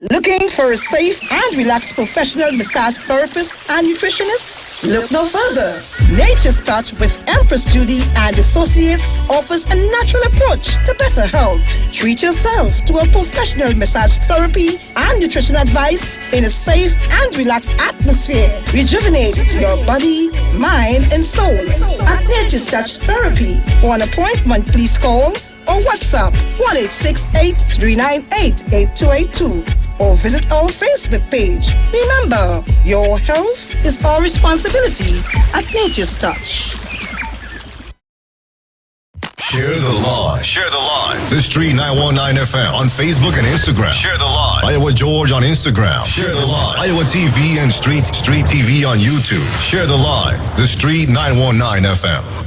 Looking for a safe and relaxed professional massage therapist and nutritionist? Look no further. Nature's Touch with Empress Judy and Associates offers a natural approach to better health. Treat yourself to a professional massage therapy and nutrition advice in a safe and relaxed atmosphere. Rejuvenate your body, mind, and soul at Nature's Touch Therapy. For an appointment, please call or WhatsApp 1-868-398-8282 or visit our Facebook page. Remember, your health is our responsibility at Nature's Touch. Share the live. Share the live. The Street 919 FM on Facebook and Instagram. Share the live. Iowa George on Instagram. Share the live. Iowa TV and Street TV on YouTube. Share the live. The Street 919 FM.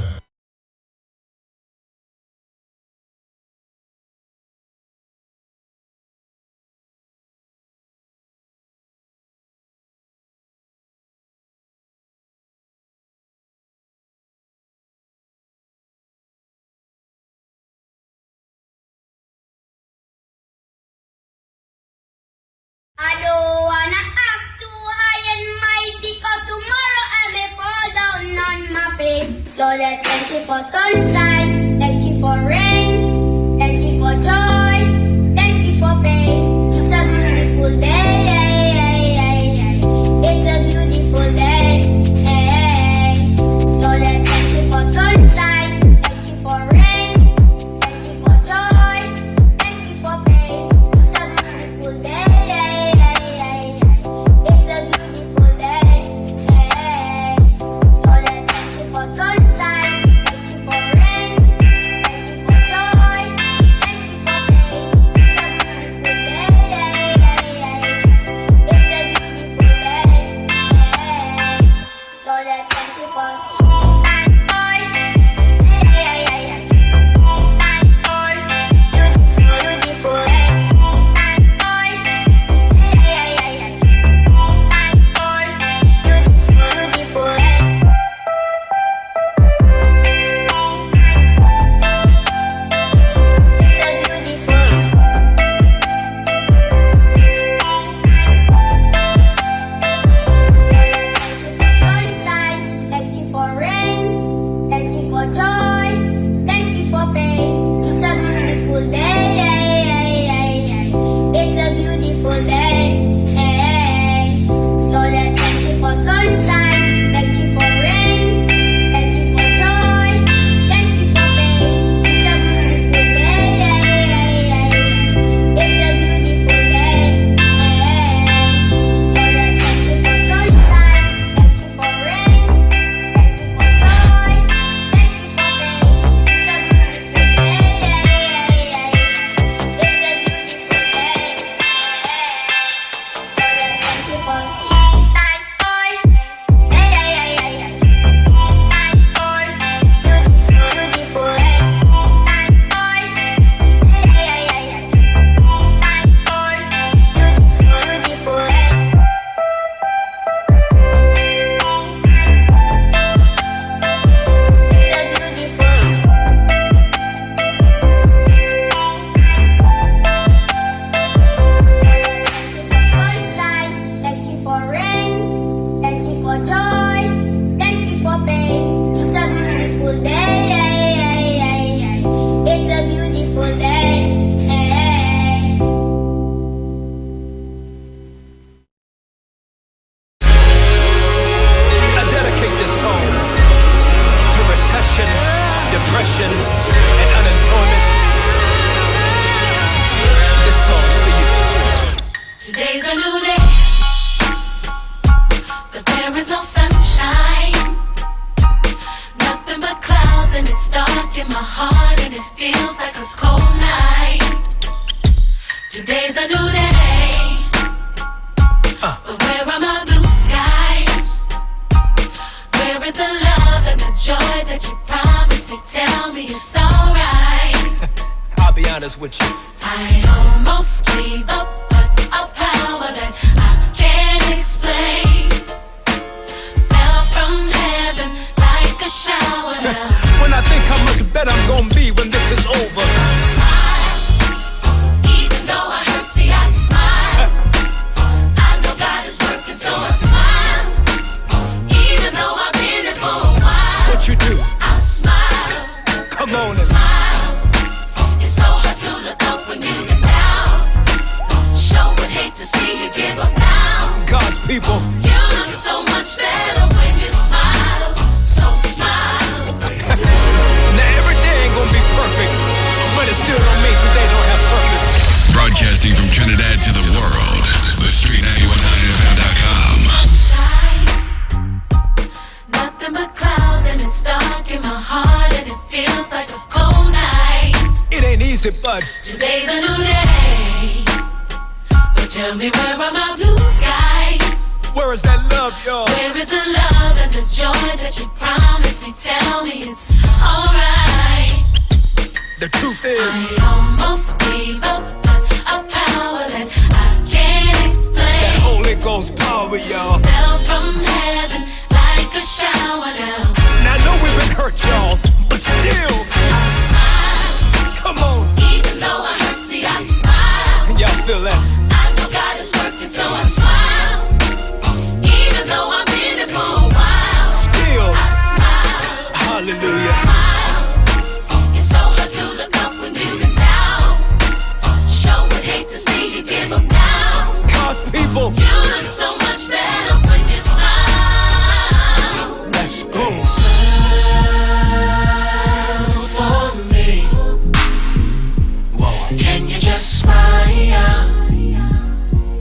I don't wanna act too high and mighty, cause tomorrow I may fall down on my face. Lord, I thank you for sunshine, thank you for rain, thank you for joy, thank you for pain. It's a beautiful day, it's a beautiful day. Lord, I thank you for sunshine, thank you for rain, thank you for joy, thank you for pain. It's a beautiful day. Depression and unemployment. This song's for you. Today's a new day, but there is no sunshine. Nothing but clouds, and it's dark in my heart, and it feels like a cold night. Today's a new day, but where are my blue skies? Where is the love and the joy that you promised me? Tell me it's alright. I'll be honest with you. I almost gave up, but a power that Who's it, bud? Today's a new day. But tell me, where are my blue skies? Where is that love, y'all? Where is the love and the joy that you promised me? Tell me it's alright. The truth is, I almost gave up, but a power that I can't explain. that Holy Ghost power, y'all. Fell from heaven like a shower now. Now I know we've been hurt, y'all, but still, I smile, come on. even though I hurt, see I smile. Y'all feel that? I know God is working, so I smile. Even though I've been it for a while, Still, I smile, hallelujah. smile. It's so hard to look up when you've been down. Sure would hate to see you give up now. Cause people, You look so much better when you smile. let's go. Smile for me. Whoa. Can you just smile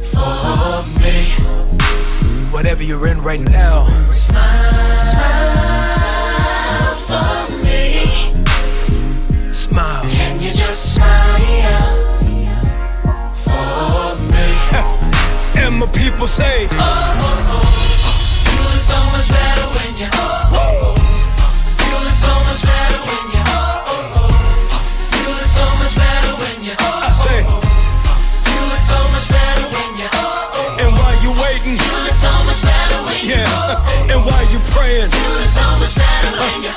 for me? Whatever you're in right now, Smile, smile for me. smile. Can you just smile for me? And my people say, You look so much better when you. You look so much better when you. You look so much better when you. I say, You look so much better when you. and while you waiting, You look so much better when you. yeah, and while you praying, You look so much better when you.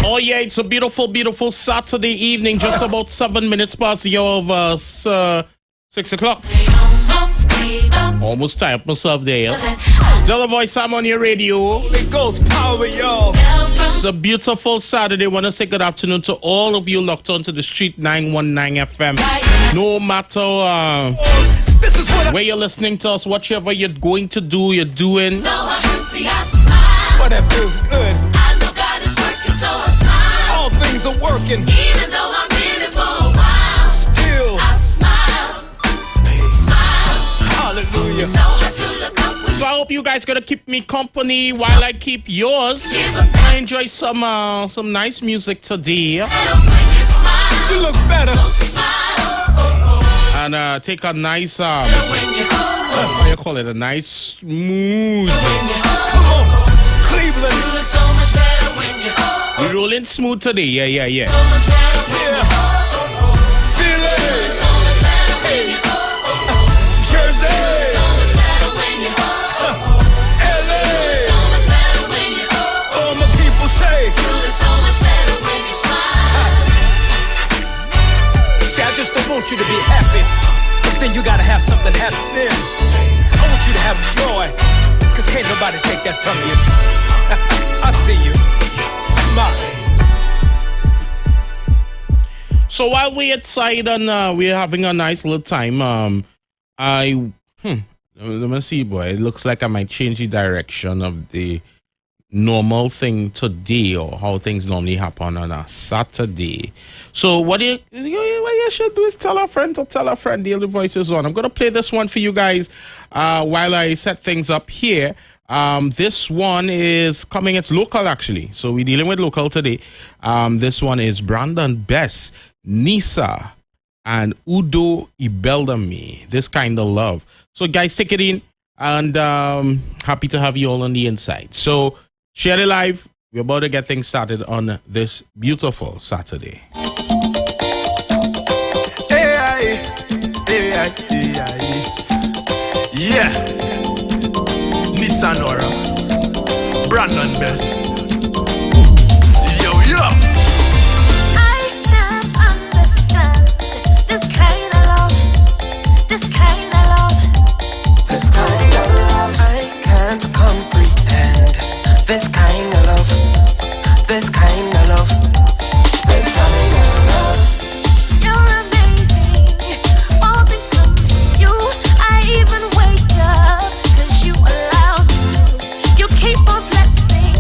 Oh yeah, it's a beautiful, beautiful Saturday evening. Just about 7 minutes past the hour of 6 o'clock. They almost gave up. Almost tired myself there. Tell the voice I'm on your radio. Holy Ghost power, y'all. Fell from It's a beautiful Saturday. Want to say good afternoon to all of you locked onto the street 919 FM. No matter This is what I, where you're listening to us, whatever you're going to do, you're doing. though I hurt, see I smile. but that feels good. I know God is working, so I smile. All things are working. Even though I'm in it for a while, Still, I smile, smile. hallelujah. So hard to look up when So I hope you guys gonna keep me company while I keep yours. you give up I enjoy some nice music today. better when you smile. You look better. So smile And take a nice when you. what do you call it? A nice smooth. Come on, Cleveland. You look so much better when you. We rolling smooth today. Yeah. So much better when Yeah. Feel you. it. So much better when you. Jersey. So much better when you. LA. So much better when you. All my people say, You look so much better when you smile. see, I just don't want you to be happy, cause then you gotta have something happen then. I want you to have joy, cause can't nobody take that from you. I see you. Smile. So while we're outside and we're having a nice little time, let me see, boy. It looks like I might change the direction of the normal thing today, or how things normally happen on a Saturday. So what you should do is tell a friend to tell a friend. The voice is on. I'm gonna play this one for you guys while I set things up here. This one is coming. It's local actually, so we're dealing with local today. This one is Brandon Bess, Nisa, and Udo Ibeldami. This Kind of Love. So guys, take it in, and happy to have you all on the inside. So share it live. We're about to get things started on this beautiful Saturday. Yeah. Nisa Nora. Brandon Bess. Yo. I can't understand this kind of love, this kind of love, This kind of love I can't comprehend. This kind of love. This kind of love. This kind of love. you're amazing. All because of you, I even wake up 'cause you allow me to. You keep on blessing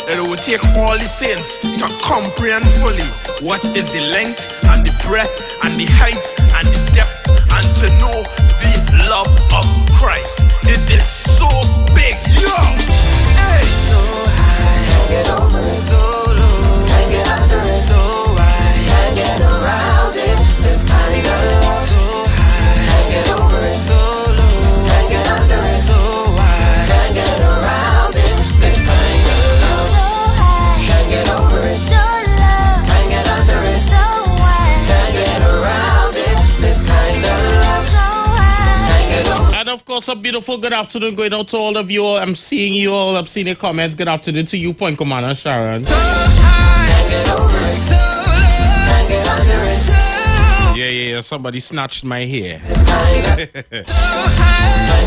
that it will take all the saints to comprehend fully what is the length and the breadth and the height and the depth, and to know the love of Christ. It is so big, yo! Hey! So high, can't get over it. So low, can't get under it. So wide, can't get around it. This kind of love. So high, can't get over it. So low, can't get under it. So wide, can't get around it. This kind of love. So high, Can't get over it. so low, Can't get under it. so wide, Can't get around it. This kind of love. so high. Can't get over it. And of course, a beautiful good afternoon going out to all of you. I'm seeing you all. I'm seeing your comments. Good afternoon to you, Point Commander Sharon. Can't get over it. Can't get under it. Yeah. Somebody snatched my hair. This kind of can't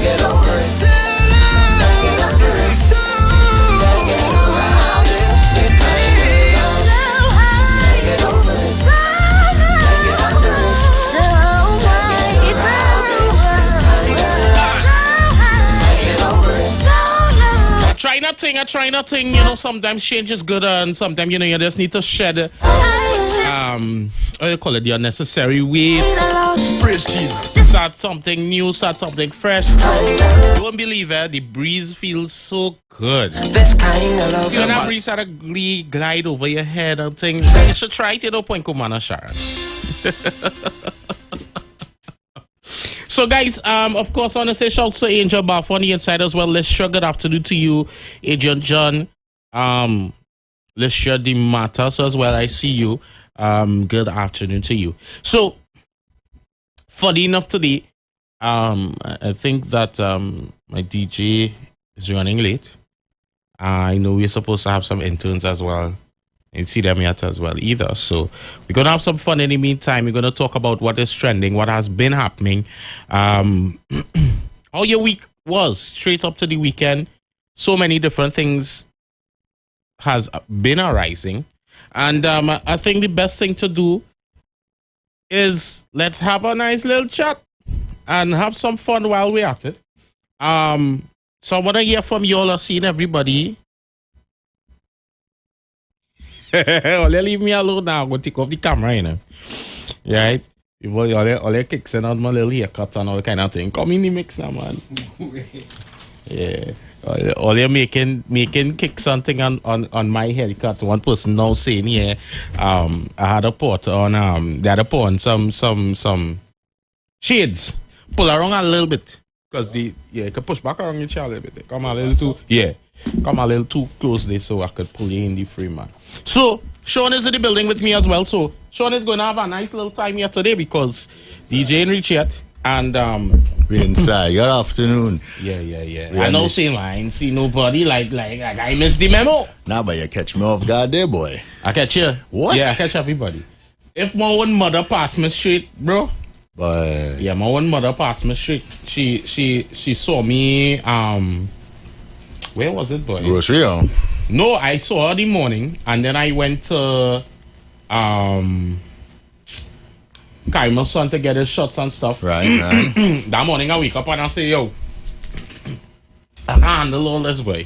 get over it. Can't get under it. Can't get around it. This kind of love. So high, Can't get over it. so low, Can't get under it. so wide, This kind of love. so high, Can't get over it. so low. I try nothing. You know, sometimes change is good, and sometimes, you know, you just need to shed, what you call it, the unnecessary weight. Praise Jesus. Start something new, start something fresh. You won't believe it, the breeze feels so good. This kind of love. You know, that breeze had a glide over your head and things. You should try it, you know, Point Commander Sharon. So, guys, of course, I want to say shout out to Angel Baff on the inside as well. Let's share good afternoon to you, Agent John. Let's share the matters as well. I see you. Good afternoon to you. So, funny enough today, I think that my DJ is running late. I know we're supposed to have some interns as well. And see them yet as well either. So we're gonna have some fun in the meantime. We're gonna talk about what is trending, what has been happening, how your week was straight up to the weekend. So many different things has been arising, and I think the best thing to do is let's have a nice little chat and have some fun while we're at it. So I want to hear from you all. I've seen everybody. All you leave me alone now. I'm going to take off the camera, you know. Right? All you kicks and out my little haircut and all kind of thing. Come in the mix now, man. Yeah. All you making kick something on my haircut. One person now saying here, I had a pot on they had a pot on some shades. Pull around a little bit. Because you can push back around your chair a little bit. Come a little too close there so I could pull you in the frame, man. So, Sean is in the building with me as well. So, Sean is going to have a nice little time here today because DJ ain't reached yet. And, we inside. Good afternoon. Yeah. I know saying I ain't see nobody like I missed the memo. Nah, but you catch me off guard there, boy. I catch you. What? Yeah, I catch everybody. If my one mother passed me straight, bro. But yeah, my one mother passed me straight. She saw me, where was it, boy? grocery, No, I saw her the morning, and then I went to carry my son to get his shots and stuff. Right. That morning I wake up and I say, yo, I can't handle all this, boy.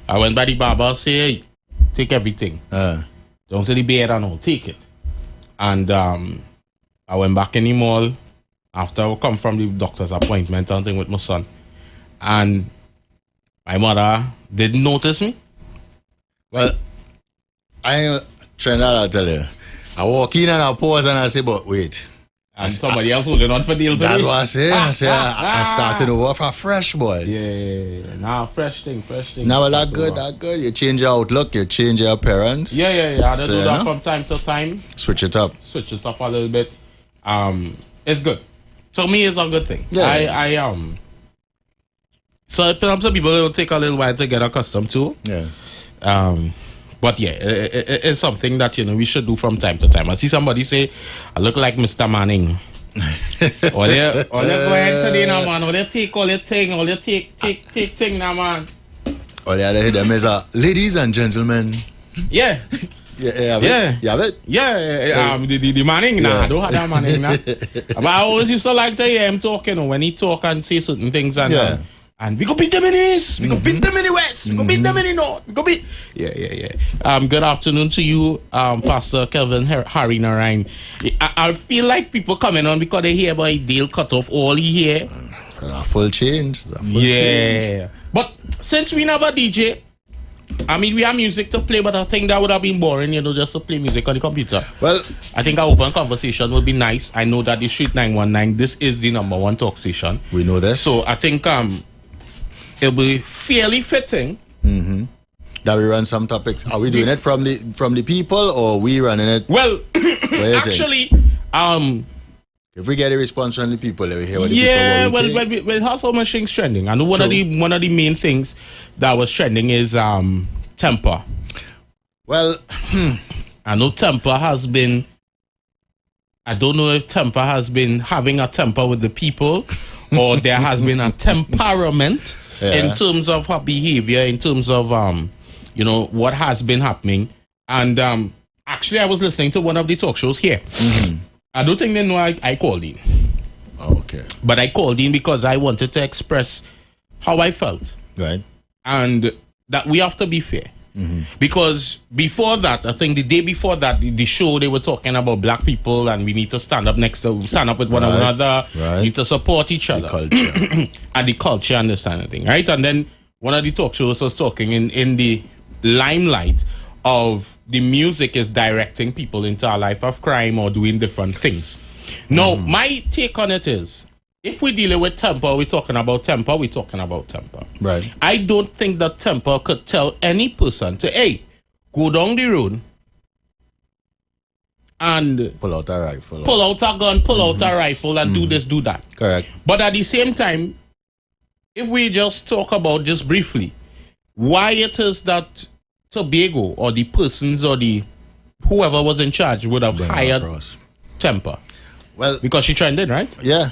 I went by the barber and say, hey, take everything. Don't say the bed and all, take it. And I went back in the mall after I come from the doctor's appointment and thing with my son. And my mother didn't notice me. Well, I ain't trying to tell you. I walk in and I pause and I say, but wait. And somebody else holding on for deal today. That's what I say. I started over for fresh, boy. Yeah. Nah, fresh thing. Now, well, that good. You change your outlook, you change your appearance. Yeah. I had to do that from time to time. Switch it up a little bit. It's good. To me, it's a good thing. Yeah. So some people will take a little while to get accustomed to. Yeah. But yeah, it's something that, you know, we should do from time to time. I see somebody say, I look like Mr. Manning. All you go ahead today now, man. All you take all your thing. All you take thing now, man. All you hear them is ladies and gentlemen. Yeah. Yeah. You have it? Yeah. The Manning, nah, I don't have that Manning, nah. But I always used to like to hear him talk, you know, when he talk and say certain things. And And we go beat them in the east, we go beat them in the west, we go beat them in the north, we go beat. Yeah. Good afternoon to you, Pastor Kelvin Harry Narain. I feel like people coming on because they hear about deal cut off all here. A full change. Change. But since we never DJ, I mean, we have music to play, but I think that would have been boring, just to play music on the computer. Well, I think our open conversation will be nice. I know that the Street 919, this is the #1 talk station. We know this. So I think it'll be fairly fitting. That we run some topics. Are we doing it from the people, or we running it? Well, actually, if we get a response from the people, let me hear what the people will well, have so much things trending. I know one of the main things that was trending is temper. Well, I know temper has been. I don't know if temper has been having a temper with the people, or there has been a temperament in terms of her behavior, in terms of what has been happening. And actually, I was listening to one of the talk shows here. I don't think they know I called in. Okay. But I called in because I wanted to express how I felt. Right. And that we have to be fair. Because before that, I think the day before that, the show, they were talking about black people and we need to stand up with one another. Right. We need to support each other. The culture. And the culture and this kind of thing. Right? And then one of the talk shows was talking in the limelight of the music is directing people into a life of crime or doing different things. Now, my take on it is, if we're dealing with temper, we're talking about temper. Right. I don't think that temper could tell any person to, hey, go down the road and pull out a rifle. Pull out a gun, pull out a rifle and do this, do that. Correct. But at the same time, if we just talk about just briefly why it is that Tobago or the persons or the whoever was in charge would have hired temper. Well, because she trended, right? Yeah.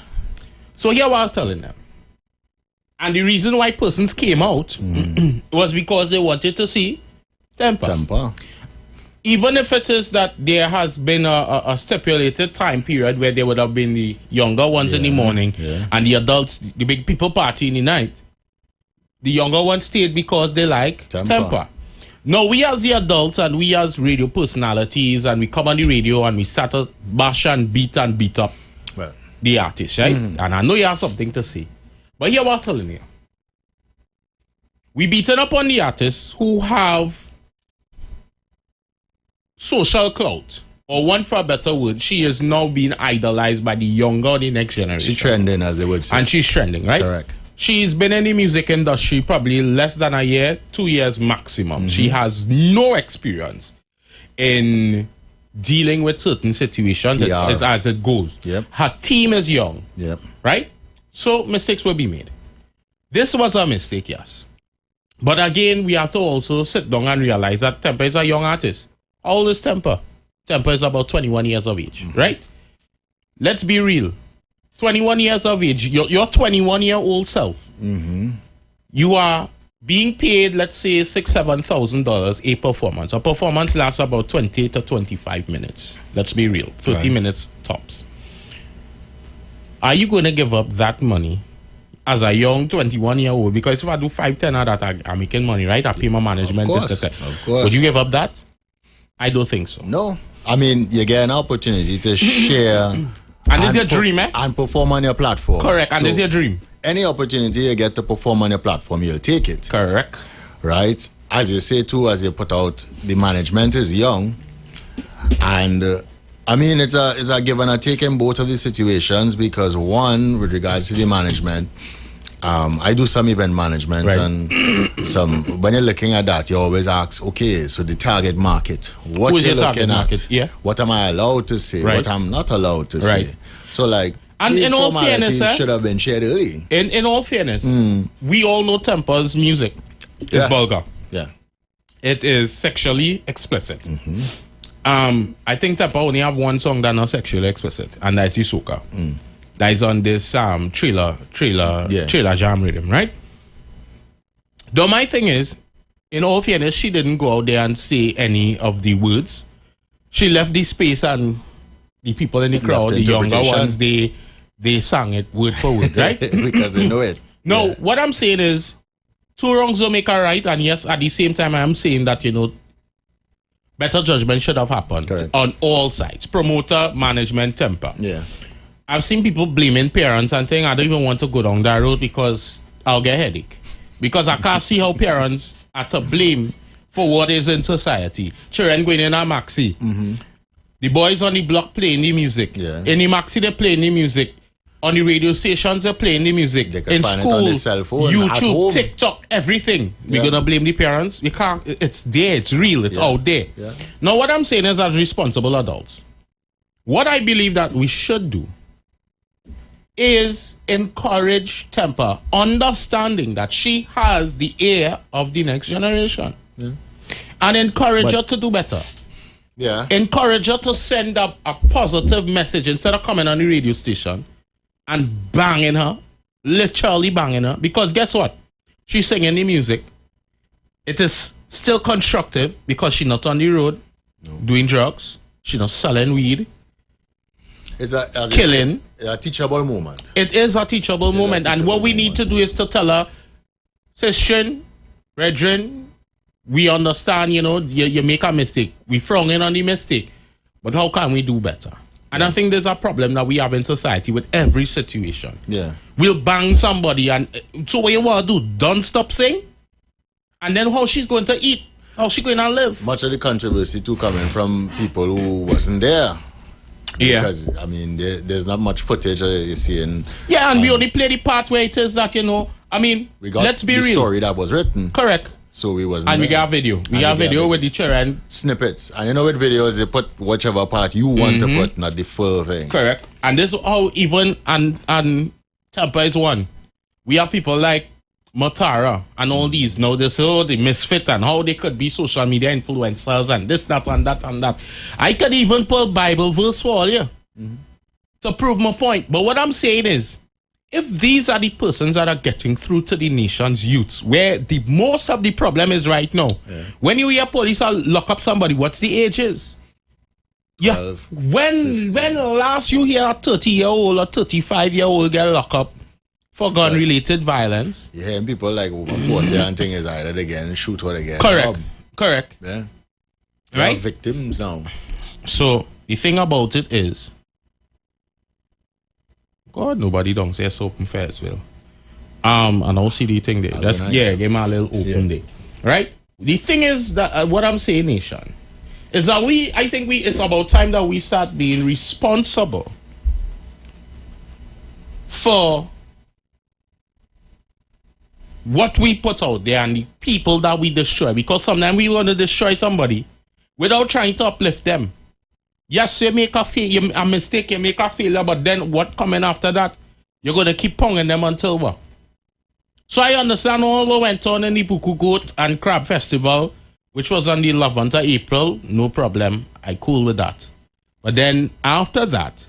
So here what I was telling them. And the reason why persons came out was because they wanted to see temper. Even if it is that there has been a stipulated time period where there would have been the younger ones in the morning and the adults, the big people party in the night. The younger ones stayed because they like temper. Now, we as the adults and we as radio personalities and we come on the radio and we start to bash and beat up the artists, right? And I know you have something to say. But here I was telling you. We beaten up on the artists who have social clout. Or one for a better word, she is now being idolized by the younger or the next generation. She's trending, as they would say. And she's trending, right? Correct. She's been in the music industry probably less than a year, 2 years maximum. She has no experience in dealing with certain situations as it goes. Her team is young, right? So mistakes will be made. This was a mistake, yes. But again, we have to also sit down and realize that Temper is a young artist. How old is Temper? Temper is about 21 years of age, right? Let's be real. 21 years of age, your 21-year-old self, you are being paid, let's say, $6,000-$7,000 a performance. A performance lasts about 20 to 25 minutes. Let's be real, 30 minutes tops. Are you going to give up that money as a young 21-year-old? Because if I do 5-10 of that, I'm making money, right? I pay my management. Of course. Would you give up that? I don't think so. No. I mean, you get an opportunity to share... And this is your dream, eh? And perform on your platform. Correct, and this is your dream. Any opportunity you get to perform on your platform, you'll take it. Correct. Right? As you say too, as you put out, the management is young. And, I mean, it's a give and a take in both of these situations because one, with regards to the management, I do some event management and when you're looking at that, you always ask, okay, so the target market, what you're looking at, what am I allowed to say, what I'm not allowed to say. So like, and in all fairness, should have been shared early. In all fairness, we all know Temper's music is vulgar. Yeah. It is sexually explicit. I think Temper only have one song that's not sexually explicit, and that's the Soca. That is on this trailer jam rhythm, right? Though my thing is, in all fairness, she didn't go out there and say any of the words. She left the space and the people in the crowd, the younger ones, they sang it word for word, right? Because they know it. No, Yeah. what I'm saying is, two wrongs don't make a right, and yes, at the same time, I'm saying that, better judgment should have happened Correct. on all sides. Promoter, management, temper. Yeah. I've seen people blaming parents and saying, I don't even want to go down that road because I'll get a headache. Because I can't see how parents are to blame for what is in society. Children going in a maxi. The boys on the block playing the music. Yeah. In the maxi, they're playing the music. On the radio stations, they're playing the music. They can In find it school, on their cell phone, at YouTube, home. TikTok, everything. We're Yeah. going to blame the parents. We can't. It's there. It's real. It's Yeah. out there. Yeah. Now, what I'm saying is, as responsible adults, what I believe that we should do is encourage Temper, understanding that she has the ear of the next generation. And encourage her to do better. Yeah. Encourage her to send up a positive message instead of coming on the radio station and banging her, literally banging her. Because guess what? She's singing the music. It is still constructive because she's not on the road doing drugs. She's not selling weed. It's as Killing. it's a teachable moment. It is a teachable moment. And what we need to do is to tell her, sister, brethren, we understand, you make a mistake. We frowning on the mistake. But how can we do better? And I think there's a problem that we have in society with every situation. Yeah. We'll bang somebody and so what you want to do? Don't stop sing? And then how she's going to eat? How she going to live? Much of the controversy too coming from people who wasn't there. Yeah. Because, I mean, there's not much footage you're seeing. Yeah, and we only play the part where it is that, We got let's be the real. story that was written. Correct. So we wasn't And we there. got video. We got video with the children. Snippets. And with videos, they put whichever part you want to put, not the full thing. Correct. And this is how even and Tampa is one. We have people like Matara and all these. Now they say, the misfit and how they could be social media influencers and this, that, and that, and that. I could even put Bible verse for all you to prove my point. But what I'm saying is, if these are the persons that are getting through to the nation's youths, where the most of the problem is right now, when you hear police lock up somebody, what's the age is? Yeah. 12, When last you hear a 30-year-old or 35-year-old get locked up for gun-related violence? You hear people like over 40 and thing is either they get shoot or they get Correct. robbed. Correct. Yeah. They Right? are victims now. So the thing about it is, God, nobody don't say it's open fair as well. And I'll see the thing there. Just give me a little open day. Right? The thing is that what I'm saying, nation, is that it's about time that we start being responsible for what we put out there and the people that we destroy. Because sometimes we want to destroy somebody without trying to uplift them. Yes, you make a mistake, you make a failure, but then what coming after that? You're going to keep ponging them until what? So I understand all what went on in the Buku Goat and Crab Festival, which was on the 11th of April. No problem. I cool with that. But then after that,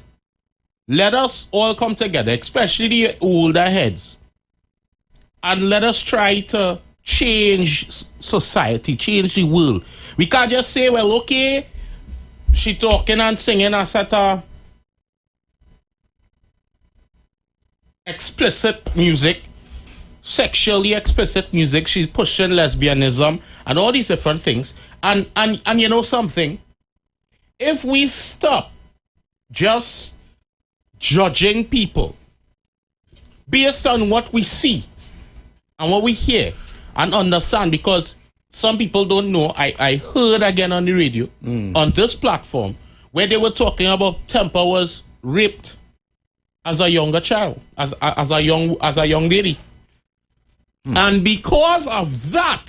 let us all come together, especially the older heads, and let us try to change society, change the world. We can't just say, well, okay, she talking and singing a set of explicit music, sexually explicit music. She's pushing lesbianism and all these different things. And you know something? If we stop just judging people based on what we see and what we hear and understand, because some people don't know. I heard again on the radio, on this platform, where they were talking about Temper was raped as a younger child, as a young lady. And because of that,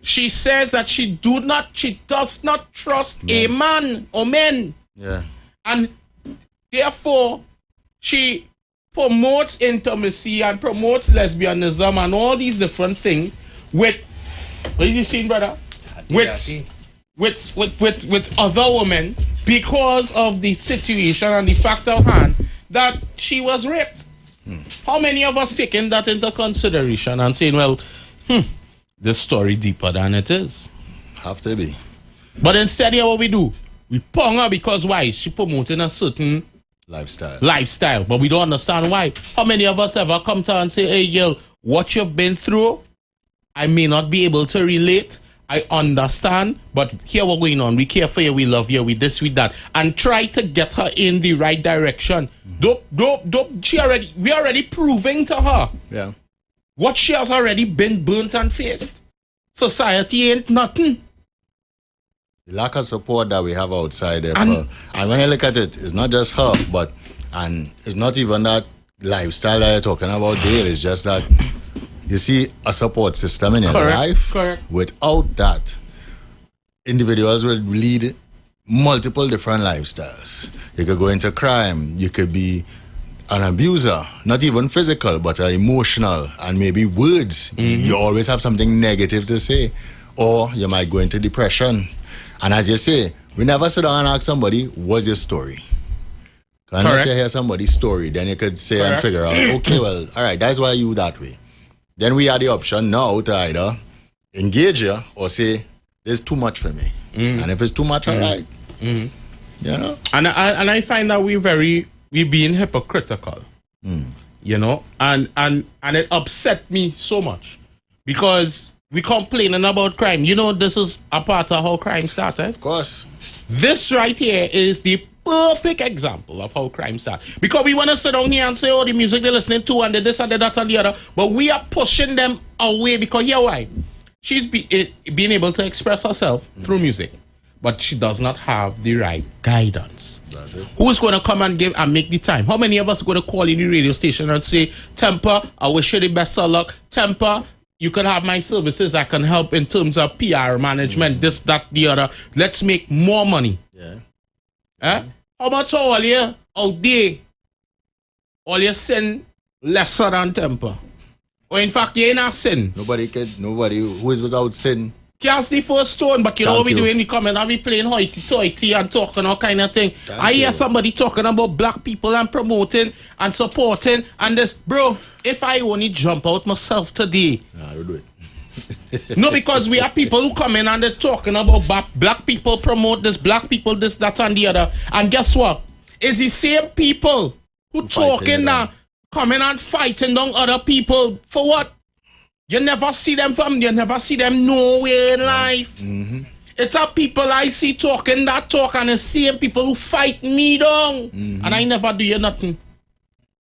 she says that she does not trust a man or men. Yeah. And therefore, she promotes intimacy and promotes lesbianism and all these different things with, what is you seeing, brother? With other women because of the situation and the fact of hand that she was raped. How many of us taking that into consideration and saying, well, this story deeper than it is? Have to be. But instead, here what we do, we pong her because why? She promoting a certain lifestyle, but we don't understand why. How many of us ever come to her and say, hey, girl, what you've been through, I may not be able to relate. I understand, but here what's going on. We care for you, we love you, we this, we that. And try to get her in the right direction. Don't. We already proving to her. Yeah. What she has already been burnt and faced. Society ain't nothing. The lack of support that we have outside there. And when I look at it, it's not just her, and it's not even that lifestyle that you're talking about there. It's just that you see a support system in your life. Correct. Without that, individuals will lead multiple different lifestyles. You could go into crime. You could be an abuser, not even physical, but emotional, and maybe words. You always have something negative to say, or you might go into depression. And as you say, we never sit down and ask somebody, what's your story? Unless you hear somebody's story, then you could say and figure out, okay, well, all right, that's why you that way. Then we have the option now to either engage you or say, there's too much for me. And if it's too much, all right. You know? And I find that we're being hypocritical. You know? And it upset me so much. Because we complaining about crime. You know, this is a part of how crime started. Of course. This right here is the perfect example of how crime starts. Because we want to sit down here and say, oh, the music they're listening to and the this and the that and the other. But we are pushing them away because here why? She's being able to express herself through music. But she does not have the right guidance. That's it. Who's going to come and give and make the time? How many of us are going to call in the radio station and say, Temper, I wish you the best of luck. Temper, you could have my services. I can help in terms of PR management, this, that, the other. Let's make more money. Yeah. How much all you out there? All you sin lesser than Temper. Or in fact, you ain't a sin. Nobody who is without sin. Cast the first stone, but you know what we doing? We come in and we playing hoity-toity and talking all kind of thing. I hear somebody talking about black people and promoting and supporting and this. Bro, if I only jump out myself today. Nah, don't do it. No, because we are people who come in and they're talking about black people promote this, black people this, that and the other. And guess what? It's the same people who talking now, coming and fighting down other people. For what? You never see them nowhere in life. It's a people I see talking that talk and the same people who fight me down. And I never do you nothing.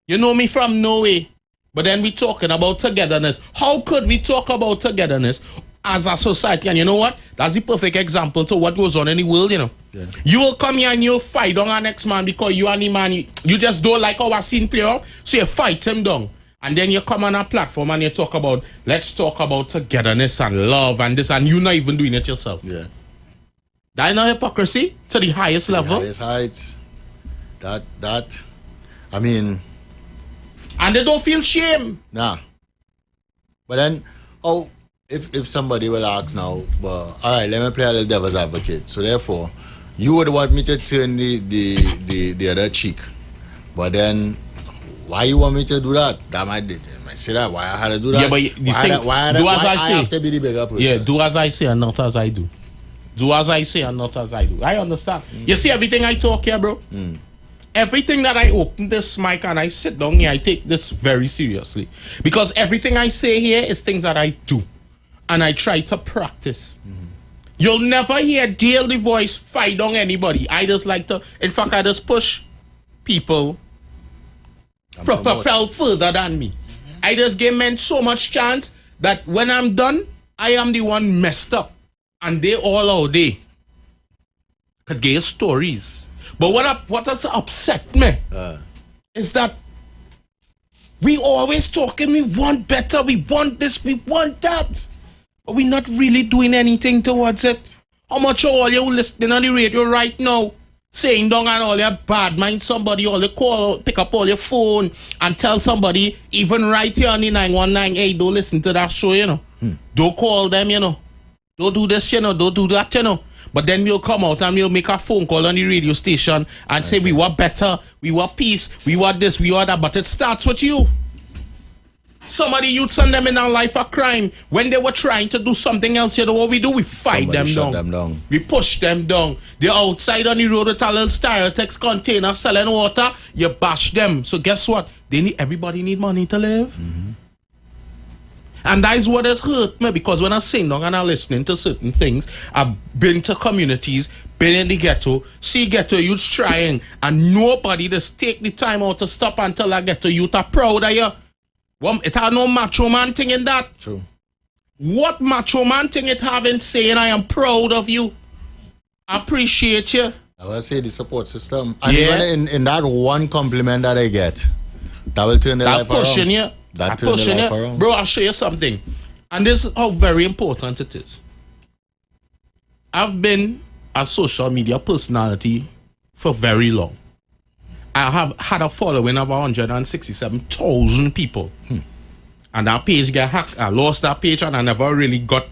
You know me from nowhere. But then we talking about togetherness. How could we talk about togetherness as a society? And you know what? That's the perfect example to what goes on in the world, you know. Yeah. You will come here and you'll fight on our next man because you and the man, you just don't like our scene play off. So you fight him down. And then you come on a platform and you talk about, let's talk about togetherness and love and this, and you're not even doing it yourself. Yeah. That is not hypocrisy to the highest level. The highest heights. That, I mean... And they don't feel shame. Nah. But then, if somebody will ask now, well, all right, let me play a little devil's advocate. So therefore, you would want me to turn the other cheek. But then, why you want me to do that? That might say that. Why I had to do that? Yeah, but why I have to be the bigger person? Yeah, do as I say and not as I do. Do as I say and not as I do. I understand. You see everything I talk here, bro? Everything that I open this mic and I sit down here, I take this very seriously. Because everything I say here is things that I do. And I try to practice. You'll never hear Dale the Voice fight on anybody. I just like to, in fact, I just push people propel further than me. I just give men so much chance that when I'm done, I am the one messed up. And they all out there could get stories. But what has upset me is that we always talking, we want better, we want this, we want that. But we're not really doing anything towards it. How much are all you listening on the radio right now, saying down and all your bad mind somebody, all you call, pick up all your phone and tell somebody, even right here on the 919, hey, don't listen to that show, you know. Don't call them, you know. Don't do this, you know, don't do that, you know. But then we'll come out and we'll make a phone call on the radio station and say we were better, we were peace, we were this, we were that. But it starts with you. Some of the youths and them in our life are crime. When they were trying to do something else, you know what we do? We fight them down. We push them down. They're outside on the road with a little Styrotex container selling water. You bash them. So guess what? Everybody need money to live. Mm-hmm. And that is what has hurt me, because when I sing down and I'm listening to certain things, I've been to communities, been in the ghetto, see ghetto youths trying, and nobody just take the time out to stop and tell a ghetto youth are proud of you. Well, it had no macho man thing in that. True. What macho man thing it having saying I am proud of you? I appreciate you. I will say the support system. And even in that one compliment that I get, that will turn the life around. Pushing you. That turn the life around. Bro, I'll show you something. And this is how very important it is. I've been a social media personality for very long. I have had a following of 167,000 people. And that page got hacked. I lost that page and I never really got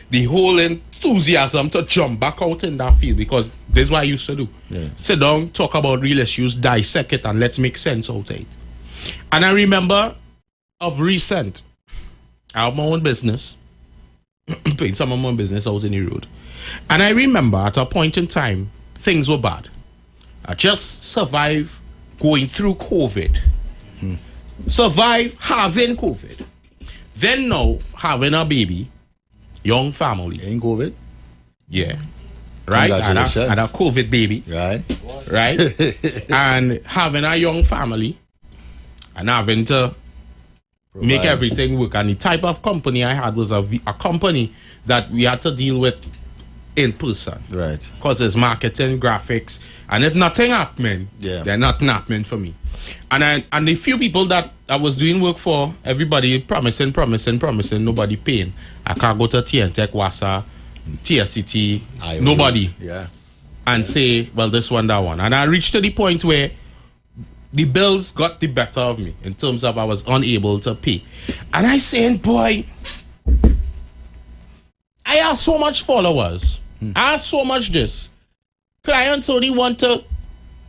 the whole enthusiasm to jump back out in that field, because this is what I used to do. Yeah. Sit down, talk about real issues, dissect it, and let's make sense out of it. And I remember of recent, I have my own business, doing some of my own business out in the road. And I remember at a point in time, things were bad. I just survived going through COVID. Survive having COVID. Then now having a baby, young family. In COVID? Yeah. Right? And a COVID baby. Right. Right? And having a young family and having to make everything work. And the type of company I had was a company that we had to deal with in person. Right. Because it's marketing, graphics, and if nothing happening, then nothing happening for me. And the few people that I was doing work for, everybody promising, nobody paying. I can't go to TNTech, WASA, TSCT, nobody. Yeah. And say, well, this one, that one. And I reached to the point where the bills got the better of me in terms of I was unable to pay. And I saying, boy, I have so much followers. I have so much this. Clients only want to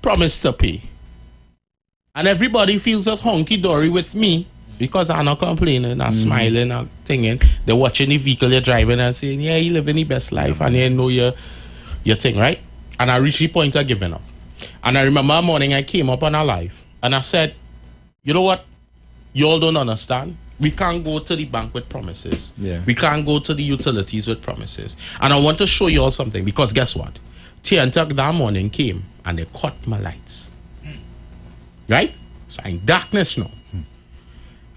promise to pay. And everybody feels just honky-dory with me because I'm not complaining, I'm smiling, I'm thinking. They're watching the vehicle you're driving and saying, yeah, you living the best life and you know your thing, right? And I reached the point of giving up. And I remember one morning I came up on a live and I said, you know what? You all don't understand. We can't go to the bank with promises. Yeah. We can't go to the utilities with promises. And I want to show you all something, because guess what? TNTech that morning came and they cut my lights. Right? So I'm in darkness now.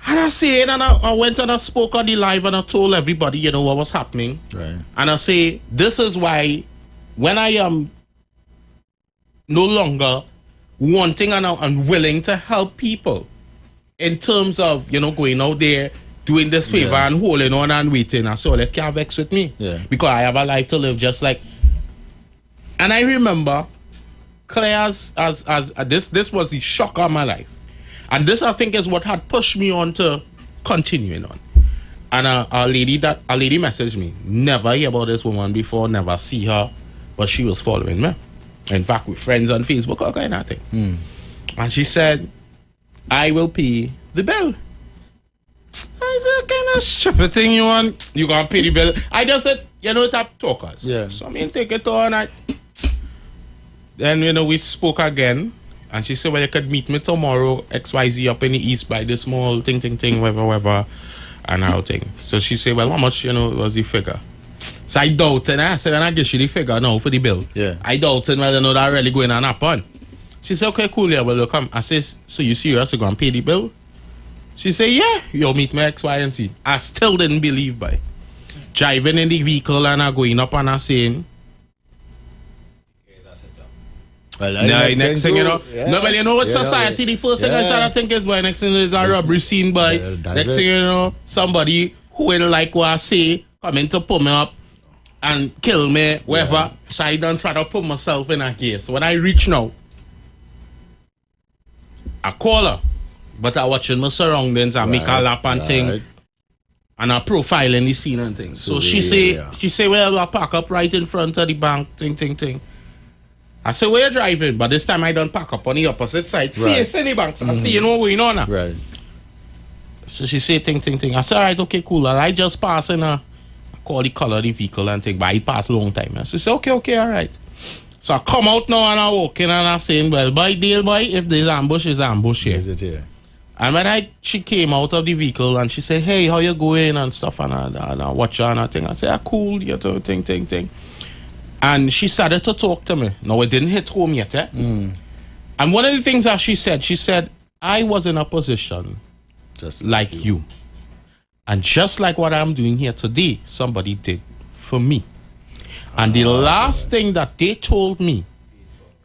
And I said, and I went and I spoke on the live and I told everybody, you know, what was happening. Right. And I say, this is why when I am no longer wanting and I'm willing to help people in terms of, you know, going out there, doing this favor and holding on and waiting, and so they can't vex with me. Yeah. Because I have a life to live just like. And I remember clear as this was the shock of my life. And this, I think, is what had pushed me on to continuing on. And a lady messaged me, never hear about this woman before, never see her, but she was following me. In fact, we're friends on Facebook, all kind of thing. And she said, I will pay the bill. I said, what kind of stupid thing you want? You gonna pay the bill? I just said, you know, tap talkers. Yeah. So I mean, take it on. Then, you know, we spoke again. And she said, well, you could meet me tomorrow, XYZ, up in the east by this mall, ting, whatever, and how thing. So she said, well, how much, you know, was the figure? So I doubted, I said, and I guess you the figure now for the bill. Yeah. I doubted whether or not that really going on happen. She said, okay, cool, yeah, well, look, I said, so you serious, you going to pay the bill? She said, yeah, you'll meet me X, Y, and Z. I still didn't believe by. Driving in the vehicle and I going up and I saying, well, next thing you know, no, but you know what society, the first thing I start to think is, boy, next thing is a robbery scene, boy. Next thing you know, somebody who will like what I say, coming to pull me up and kill me, whatever. So I don't try to put myself in a gear. So when I reach now, I call her, but I watching my surroundings, I make a lap and thing, and I profiling the scene and things. So she say, well, I park up right in front of the bank, ting. I say, where you driving? But this time I don't park up on the opposite side, facing the bank. So I see, you know, what's going on now. Right. So she said, ting. I said, all right, okay, cool. And I just pass in I call the color of the vehicle and thing, but I pass long time. So she said, okay, all right. So I come out now and I walk in and I saying, well, boy, deal, boy, if there's ambush, it's ambush here. Is it here? And when she came out of the vehicle and she said, hey, how you going and stuff, and I watch her and I think, I said, cool, you know, ting. And she started to talk to me. No, it didn't hit home yet, eh? And one of the things that she said, I was in a position Just like you. And just like what I'm doing here today, somebody did for me. And the last thing that they told me,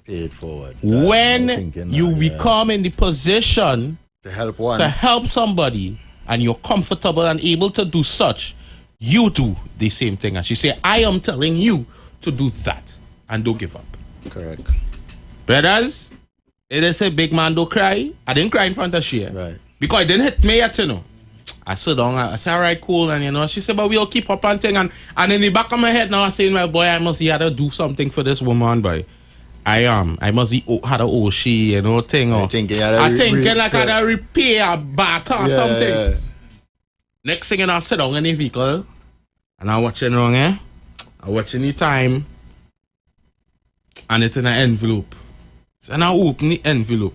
pay it forward. when you become in the position to help one, to help somebody, and you're comfortable and able to do such, you do the same thing. And she said, I am telling you to do that and don't give up. Correct. Brothers, it is a big man don't cry. I didn't cry in front of she. Right. Because it didn't hit me yet, you know. I sit down, I said, all right, cool. And, you know, she said, but we'll keep up and thing. And in the back of my head now, I'm saying, well, boy, I must have to do something for this woman, boy. I must have had a Oshi, you know, thing. Or, I think like I had to repair a bat or something. Yeah. Next thing, you know, I sit down in the vehicle. And I'm watching wrong, I'm watching the time. And it's in an envelope. And I open the envelope.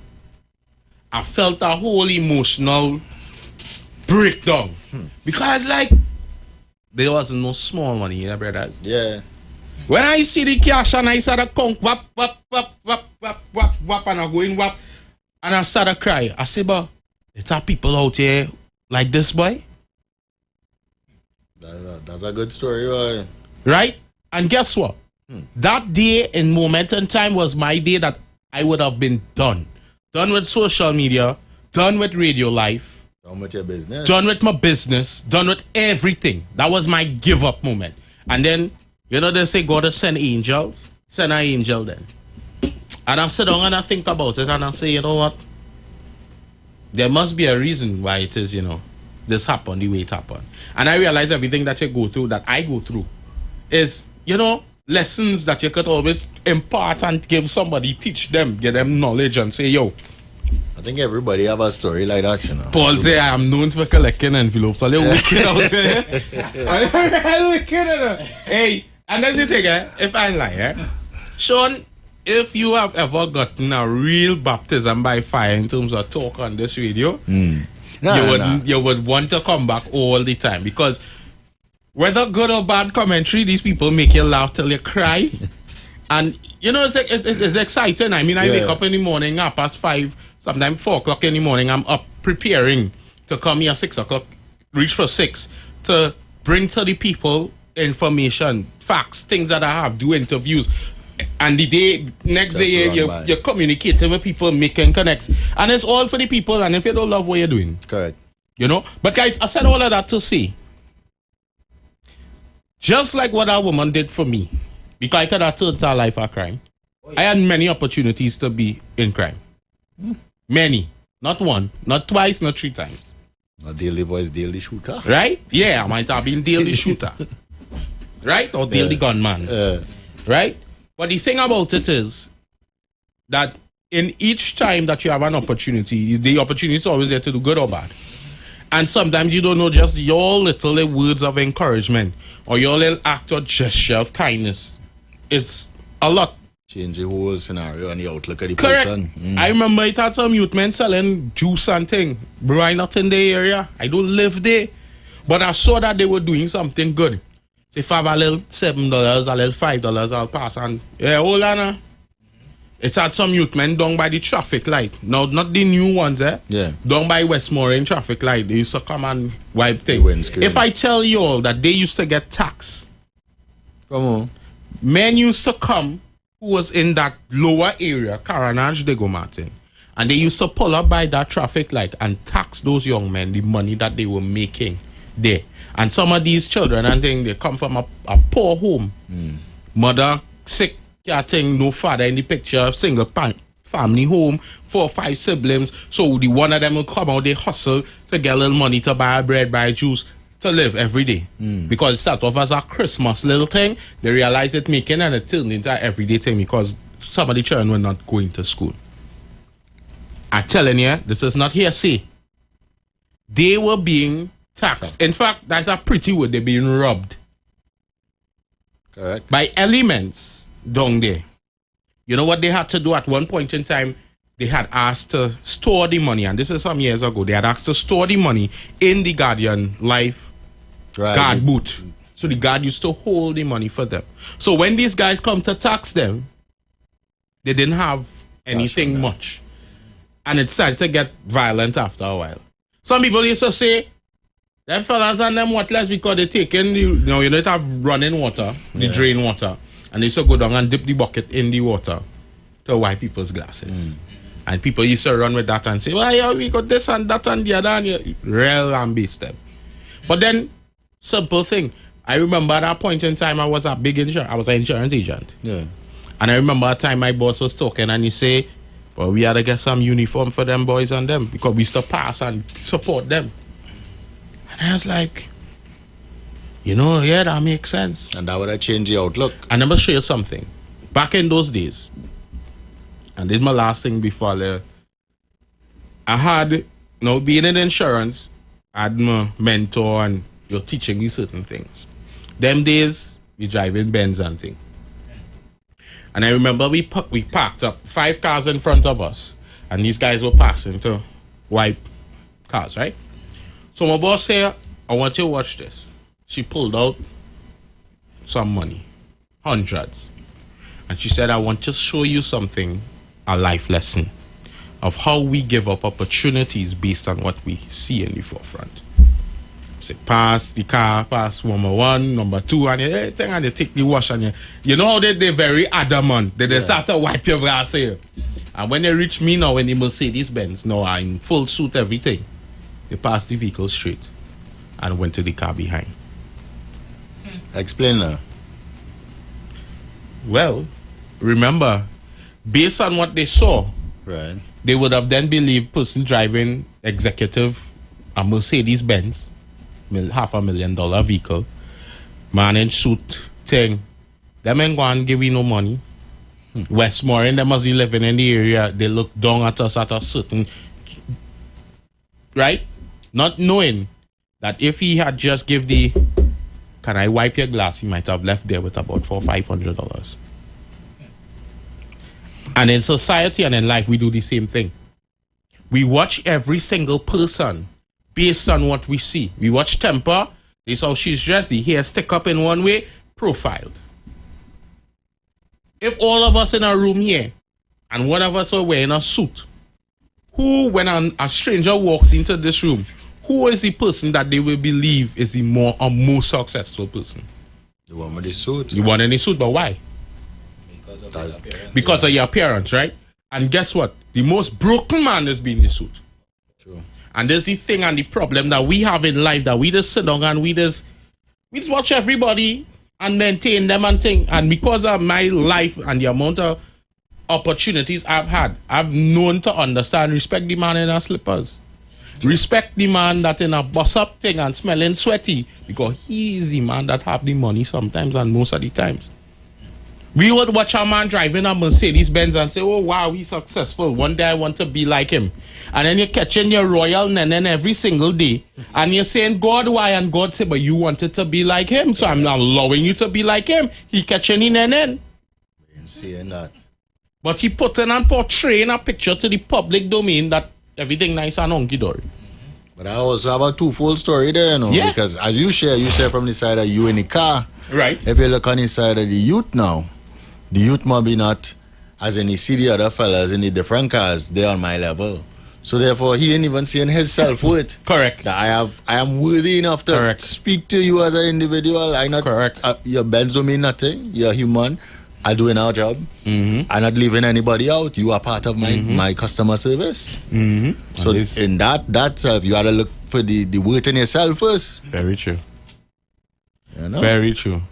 I felt a whole emotional breakdown. Because, like, there was no small money here, brothers. Yeah. When I see the cash and I start to count, wap, and I go in, wap, and I start to cry. I say, but it's our people out here like this, boy. That's a good story, boy. Right? And guess what? That day in moment in time was my day that I would have been done. Done with social media, done with radio life, done with your business, done with my business, done with everything. That was my give up moment. And then, you know, they say God will send angels. Send an angel then. And I sit down and I think about it and I say, you know what? There must be a reason why it is, you know, this happened the way it happened. And I realize everything that you go through, that I go through, is, you know, lessons that you could always impart and give somebody, teach them, give them knowledge and say, yo. I think everybody have a story like that, you know. Paul say, I am known for collecting envelopes. So they're wicked out there. Hey, and that's the thing, if I lie, Sean, if you have ever gotten a real baptism by fire in terms of talk on this radio, you would want to come back all the time, because whether good or bad commentary, these people make you laugh till you cry. And, you know, it's exciting. I mean, I wake up in the morning, 5:30, sometimes 4 o'clock in the morning. I'm up preparing to come here 6 o'clock, reach for 6, to bring to the people information, facts, things that I have, do interviews. And the next day, you're communicating with people, making connects. And it's all for the people. And if you don't love what you're doing. Correct. You know? But guys, I said all of that to say, just like what that woman did for me, because I could have turned her life a crime, I had many opportunities to be in crime. Many. Not one, not twice, not 3 times. A daily voice, daily shooter. Right? Yeah, I might have been daily shooter. Right? Or daily gunman. Right? But the thing about it is that in each time that you have an opportunity, the opportunity is always there to do good or bad. And sometimes you don't know, just your little words of encouragement or your little act or gesture of kindness is a lot. Change the whole scenario and the outlook of the Correct. person. I remember it had some youth men selling juice and thing. Bro, I'm not in the area. I don't live there. But I saw that they were doing something good. So if I have a little $7, a little $5, I'll pass and, yeah, hold on now. It had some youth men down by the traffic light. No, not the new ones, Yeah. Down by Westmoreland traffic light. They used to come and wipe things. If I tell you all that they used to get tax. From who? Men used to come who was in that lower area, Caranage, Dego Martin. And they used to pull up by that traffic light and tax those young men the money that they were making there. And some of these children, and thing, they come from a poor home. Mother sick, thing, no father in the picture, single family home, 4 or 5 siblings. So the one of them will come out, they hustle to get a little money to buy bread, buy juice, to live every day. Because it started off as a Christmas little thing. They realized it making and it turned into an everyday thing because some of the children were not going to school. I'm telling you, this is not hearsay. they were being taxed. In fact, that's a pretty word. They're being robbed. Correct. By elements down there. You know what they had to do at one point in time? They had asked to store the money, and this is some years ago. They had asked to store the money in the Guardian Life guard boot. So the guard used to hold the money for them. So when these guys come to tax them, they didn't have anything much. And it started to get violent after a while. Some people used to say, them fellas and them worthless because they taking the, you don't have running water, the drain water, and they used to go down and dip the bucket in the water to wipe people's glasses. And people used to run with that and say, well, yeah, we got this and that and the other, and real and base them. But then, simple thing. I remember at that point in time, I was a big I was an insurance agent. Yeah. And I remember a time my boss was talking and he say, well, we had to get some uniform for them boys and them because we used to pass and support them. And I was like, yeah, that makes sense. And that would have changed the outlook. And I'm going to show you something. Back in those days, and this is my last thing before I had, being in insurance, I had my mentor and you're teaching me certain things. Them days, we driving Benz and thing. And I remember we parked up 5 cars in front of us, and these guys were passing to wipe cars, right? So my boss said, I want you to watch this. She pulled out some money, hundreds. And she said, I want to show you something, a life lesson of how we give up opportunities based on what we see in the forefront. Say, pass the car, pass number 1, number 2, and they take the wash and you know how they're very adamant. They start to wipe your glass here. And when they reach me now, when the Mercedes Benz, now I'm in full suit, everything, they passed the vehicle straight and went to the car behind. Explain now. Well, remember, based on what they saw, right, they would have then believed person driving executive a Mercedes Benz, $500,000 vehicle, man in suit thing. Them ain't going to give you no money. Westmoreland, they must be living in the area. They look down at us at a certain, right? Not knowing that if he had just give the, can I wipe your glass, he might have left there with about $400-500. And in society and in life, we do the same thing. We watch every single person based on what we see. We watch temper. This is how she's dressed. The hair stick up in one way, profiled. If all of us in a room here, and one of us are wearing a suit, who, when a stranger walks into this room, who is the person that they will believe is the more successful person? The one with the suit. The one in the suit, but why? Because of your appearance, right? And guess what? The most broken man is being the suit. True. And there's the thing and the problem that we have in life that we just sit down and we just watch everybody and maintain them and thing. And because of my life and the amount of opportunities I've had, I've known to understand, respect the man in our slippers. Respect the man that in a bus up thing and smelling sweaty, because he is the man that have the money sometimes and most of the times. We would watch a man driving a Mercedes Benz and say, oh wow, he's successful. One day I want to be like him. And then you're catching your royal nenen every single day. And you're saying, God, why? And God said, but you wanted to be like him. So I'm not allowing you to be like him. He catching the nenen. Ain't saying that. But he putting and portraying a picture to the public domain that everything nice and hunky-dory. But I also have a twofold story there, Yeah. Because as you share from the side of you in the car. Right. If you look on the side of the youth now, the youth might be not, as in you see the other fellas in the different cars, they're on my level. So therefore, he ain't even seeing his self-worth. Correct. That I am worthy enough to speak to you as an individual. I not. Correct. Your Benz don't mean nothing. You're human. I'm doing our job. I'm not leaving anybody out. You are part of my customer service. So in that self, you gotta look for the worth in yourself first. Very true. You know? Very true.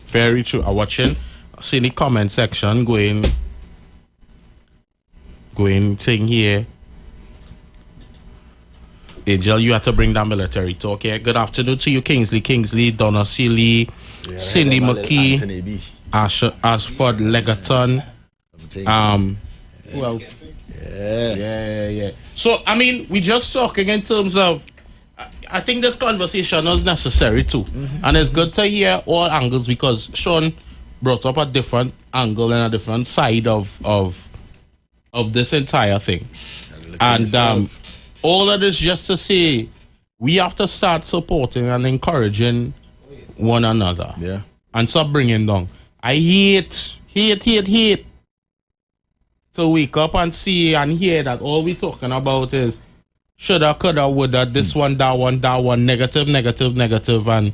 Very true. I'm watching, see the comment section going thing here. Angel, you have to bring that military talk here. Good afternoon to you, Kingsley, Donna Seeley, Cindy McKee, Ashford Legaton, Who else? Yeah. So, I mean, we just talking in terms of, I think this conversation is necessary too. And it's good to hear all angles because Sean brought up a different angle and a different side of this entire thing. And all of this just to say, we have to start supporting and encouraging one another. Yeah. And stop bringing down. I hate to wake up and see and hear that all we talking about is shoulda, coulda, woulda, this one, that one, negative, and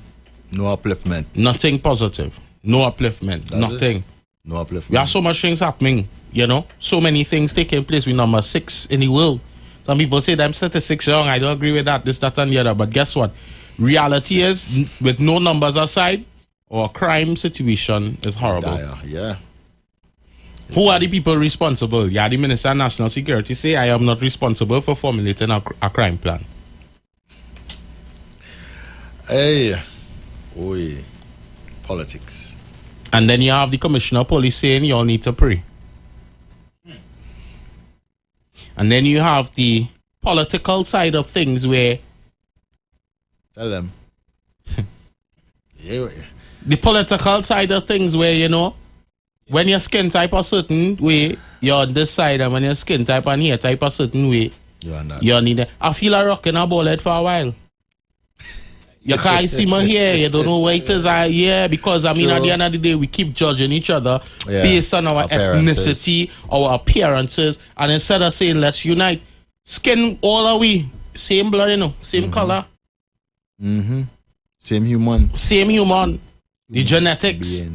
no upliftment. Nothing positive. No upliftment. That's nothing. It. No upliftment. There are so much things happening, you know. So many things taking place. We're number 6 in the world. Some people say that I'm 36 young. I don't agree with that, this, that, and the other. But guess what? Reality is, with no numbers aside, our crime situation is horrible. Yeah. Who are the people responsible? Yeah, the Minister of National Security say, I am not responsible for formulating a crime plan. Hey. Politics. And then you have the Commissioner of Police saying you all need to pray. And then you have the political side of things where... Tell them. Yeah. The political side of things where, you know, when your skin type a certain way, you're on this side, and when your skin type and hair type a certain way, you're need it. I feel like rocking a ball head for a while. You can't see my hair, you don't know where it is. Because I mean, at the end of the day, we keep judging each other based on our ethnicity, our appearances, and instead of saying let's unite, skin all the way, same blood, you know, same color. Same human. The genetics.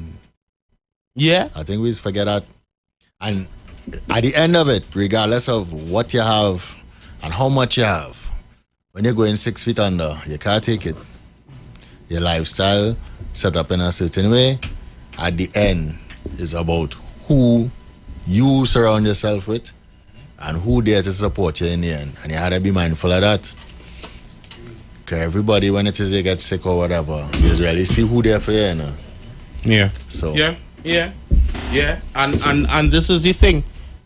Yeah. I think we just forget that. And at the end of it, regardless of what you have and how much you have, when you're going 6 feet under, you can't take it. Your lifestyle set up in a certain way, at the end, is about who you surround yourself with and who there to support you in the end. And you have to be mindful of that. Because everybody, when it is they get sick or whatever, you really see who there for you, you know? Yeah. So. Yeah. And this is the thing.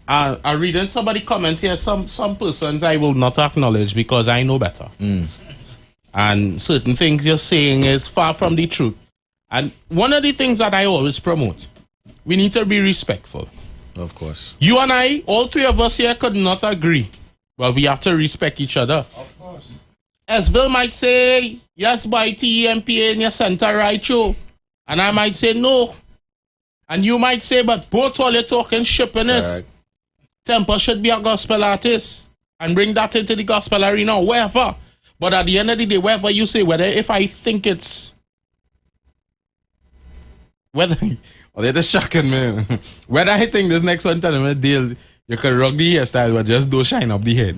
I reading somebody comments here. Some persons I will not acknowledge because I know better. And certain things you're saying is far from the truth. And one of the things that I always promote, we need to be respectful. Of course. You and I, all three of us here, could not agree. But we have to respect each other. Of course. Esville might say, yes, by TEMPA in your center right, you. And I might say no. And you might say, but both while you're talking shippiness, Temple should be a gospel artist and bring that into the gospel arena, wherever. But at the end of the day, wherever you say, whether if I think it's... Whether... Oh, they're just shocking me. Whether I think this next one telling me deal, you can rock the hairstyle, but just don't shine up the head.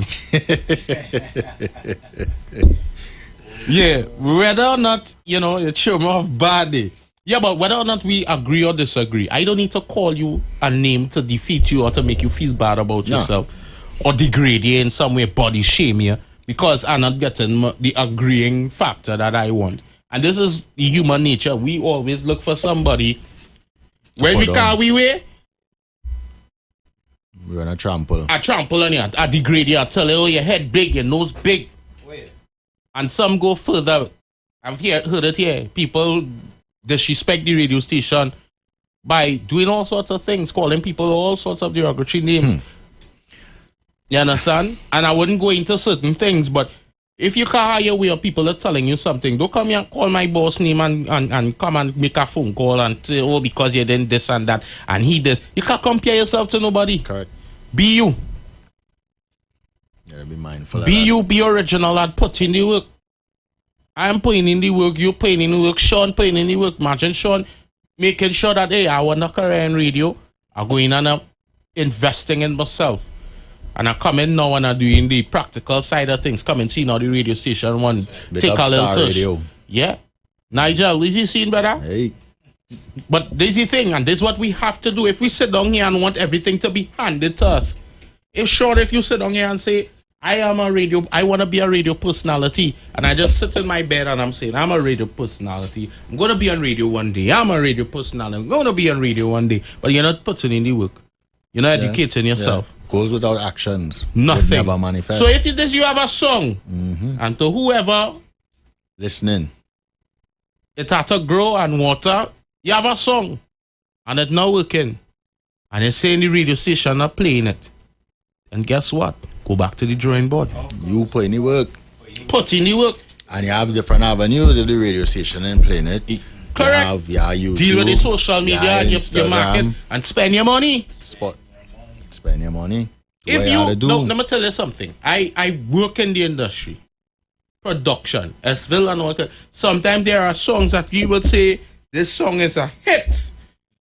Yeah, whether or not, you know, it show me off bad day. Yeah, but whether or not we agree or disagree, I don't need to call you a name to defeat you or to make you feel bad about yourself or degrade you in some way, body shame you, because I'm not getting the agreeing factor that I want. And this is the human nature. We always look for somebody. When we call we way, we're gonna trample. I trample on you, I degrade you, I tell you, oh, your head big, your nose big. And some go further. I've heard it here. People disrespect the radio station by doing all sorts of things, calling people all sorts of derogatory names. You understand? And I wouldn't go into certain things, but if you can't hire where people are telling you something, don't come here and call my boss name and come and make a phone call and say, oh, because you didn't this and that, and he this. You can't compare yourself to nobody. Correct. Be you. Yeah, be mindful. Be you, be original and put in the work. I'm putting in the work, you putting in the work, Sean putting in the work. Imagine Sean making sure that, hey, I want a career in radio. I'm going and I'm investing in myself. And I come in now and I'm doing the practical side of things. Come and see now the radio station one. Take a little touch. Radio. Yeah. Nigel, is he seeing better? Hey. But this is the thing, and this is what we have to do. If we sit down here and want everything to be handed to us. If you sit down here and say, I want to be a radio personality, and I just sit in my bed and I'm saying, I'm a radio personality. I'm going to be on radio one day. I'm a radio personality. I'm going to be on radio one day. But you're not putting in the work. You're not educating yourself. goes without actions. Nothing. It never manifests. So if you have a song, and to whoever listening, it had to grow and water, you have a song, and it's not working, and it's saying the radio station not playing it, and guess what? Go back to the drawing board. You put in the work. Put in the work. And you have different avenues if the radio station ain't playing it. Correct. You have YouTube, deal with the social media and your market and spend your money. Spend your money. If you no, let me tell you something. I work in the industry. Production. Esville and all. Sometimes there are songs that you would say, this song is a hit.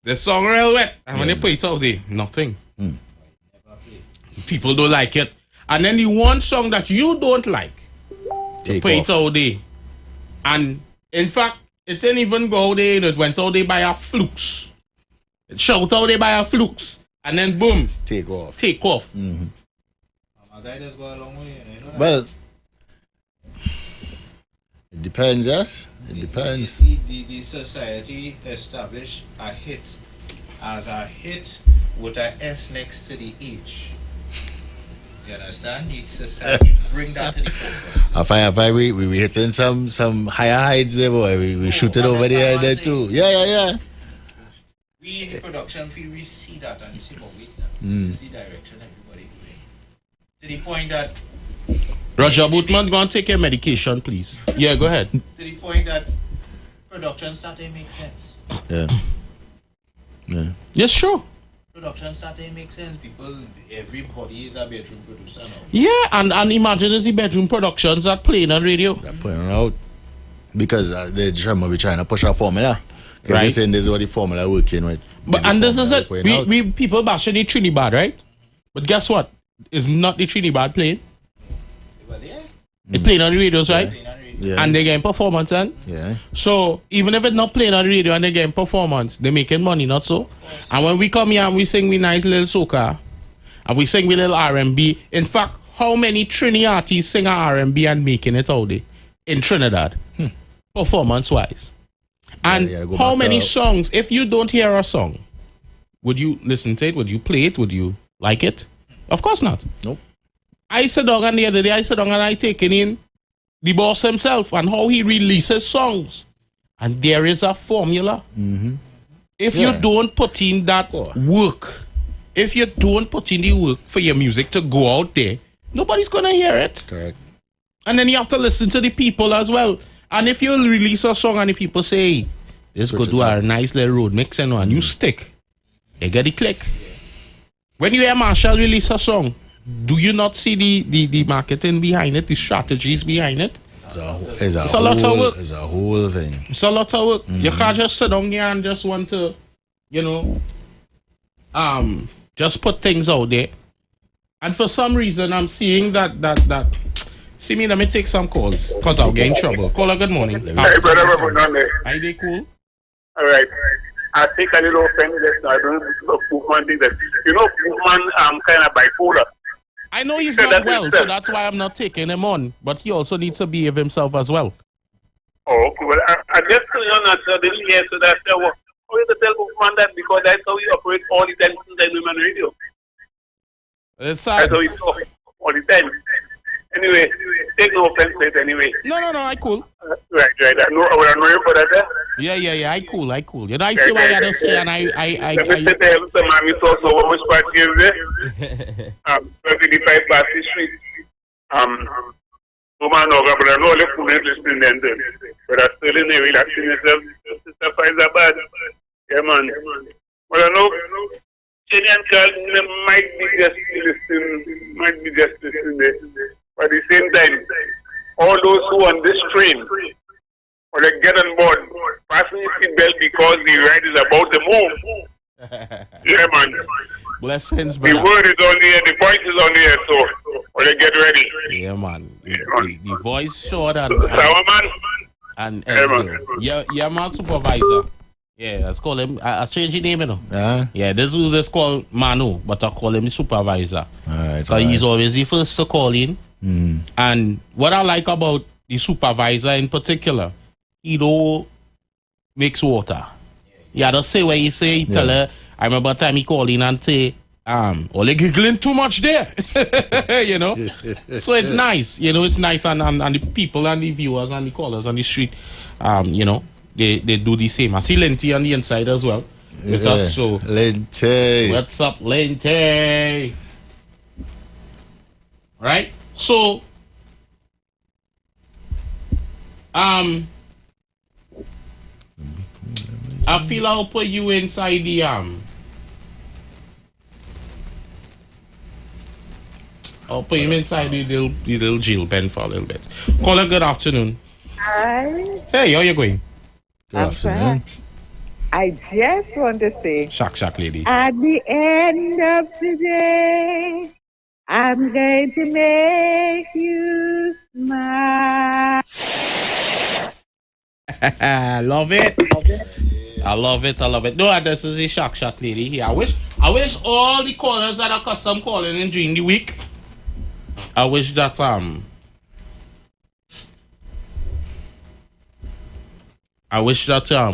This song real wet. And when they play it out there, nothing. People don't like it. And then the one song that you don't like, they play it out there. And in fact, it didn't even go out there. It went out there by a flukes. It shout out there by a flukes. And then boom. Take off. Mm-hmm. Well, it depends, yes? It depends. The society established a hit as a hit with an S next to the H. You understand? The society bring that to the forefront. We hitting some higher heights there, boy. We shoot it over there too. Yeah. We in the production field, we see that and we say, but wait now, this is the direction everybody going. To the point that... Roger Bootman, go and take your medication, please. Yeah, go ahead. To the point that production started to make sense. Yeah. Yes, sure. Production started to make sense. Everybody is a bedroom producer now. Yeah, and imagine it's the bedroom productions that playing on radio. They're putting it out. Because they're trying to push a formula. Right. They're saying this is what the formula working with. And this is it. We people bashing the Trinidad, right? But guess what? It's not the Trinidad playing. Well, yeah. They playing on the radios, right? Yeah. And they getting performance, and so even if it's not playing on the radio and they getting performance, they making money, not so. And when we come here and we sing we nice little soca, and we sing we little R&B. In fact, how many Trini artists sing R&B and making it out there in Trinidad, performance wise? And how many songs? If you don't hear a song, would you listen to it? Would you play it? Would you like it? Of course not. Nope. I sat down and the other day I taken in the boss himself and how he releases songs. And there is a formula. If you don't put in that work, if you don't put in the work for your music to go out there, nobody's going to hear it. Correct. And then you have to listen to the people as well. And if you release a song and the people say, hey, this could do a nice little road mix and you stick, you get the click. When you hear Marshall release a song, do you not see the marketing behind it, the strategies behind it? It's a lot of work. It's a whole thing. It's a lot of work. You can't just sit down here and just want to, just put things out there. And for some reason, I'm seeing that. See me, let me take some calls because I'll get in trouble. Caller, good morning. Hey, brother, what's going on there? Are they cool? All right. I think a little offended just now. I don't know Bookman think that. Bookman kind of bipolar. I know he's not well, so that's why I'm not taking him on. But he also needs to behave himself as well. Oh, okay. Well, I just didn't hear so that's how you to tell Bookman that because that's how he operates all the time since I do on radio. That's how he talks all the time. Anyway, take no offense to it anyway. No, I cool. Right. I know you for that. Yeah, I cool. You know, I see what you had to say, and I. Let me say to the man, we saw so much party is there. 25 past the street. No man, no, but I know all the food is listening then. But I still in there relaxing yourself. Sister finds a bad. Yeah, man. But I know, Kenyan girls might be just listening there. But at the same time, all those who on this train, or they get on board, fasten your seatbelt because the ride is about to move. Yeah, man. Blessings, brother. The word is on the air, the voice is on the air, so or they get ready. Yeah, man. The voice short and yeah, man, supervisor. Yeah, let's call him. I changed his name, you know. Yeah, this is just called Manu, but I call him the supervisor. Alright. So he's always the first to call in. And what I like about the supervisor in particular, he don't mix water. Yeah, just say what he say. He tell her. I remember a time he called in and say, or they giggling too much there. You know? So it's nice. You know, it's nice and the people and the viewers and the callers on the street, you know, they do the same. I see Linty on the inside as well. With us, so Linty. What's up, Linty? Right? So I feel I'll put you inside the I'll put him inside the little jail pen for a little bit. Caller, good afternoon. Hi. Hey, how you going? Good afternoon. I just want to say, Shock, lady. at the end of the day, I'm going to make you smile. I love it. I love it. No, this is a shock lady here. I wish all the callers that are custom calling in during the week. I wish that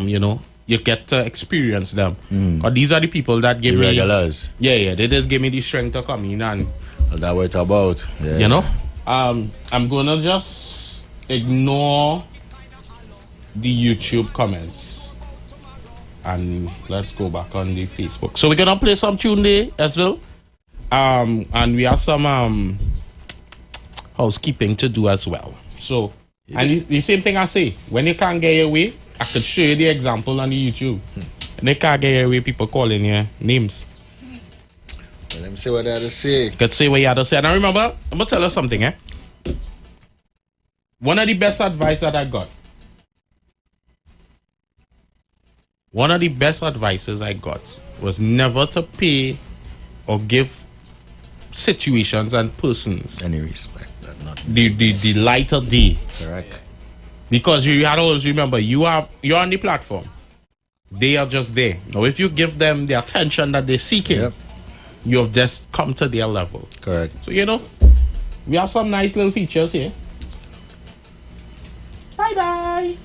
you know, you get to experience them. Or these are the people that give me regulars. Yeah, they just give me the strength to come in and that what it's about. Yeah. You know? I'm gonna just ignore the YouTube comments. And let's go back on the Facebook. So we're gonna play some tune there as well. And we have some housekeeping to do as well. So and the same thing I say, when you can't get your way, I could show you the example on the YouTube. And they can't get your way, people calling your names. Well, let me see what they had to say. Could say what you had to say. And I remember, I'm gonna tell you something, One of the best advice that I got. One of the best advices I got was never to pay or give situations and persons any respect. The lighter day. Correct. Because you had to always remember you're on the platform. They are just there. Now if you give them the attention that they're seeking, you have just come to their level. Correct. So you know, we have some nice little features here. Bye.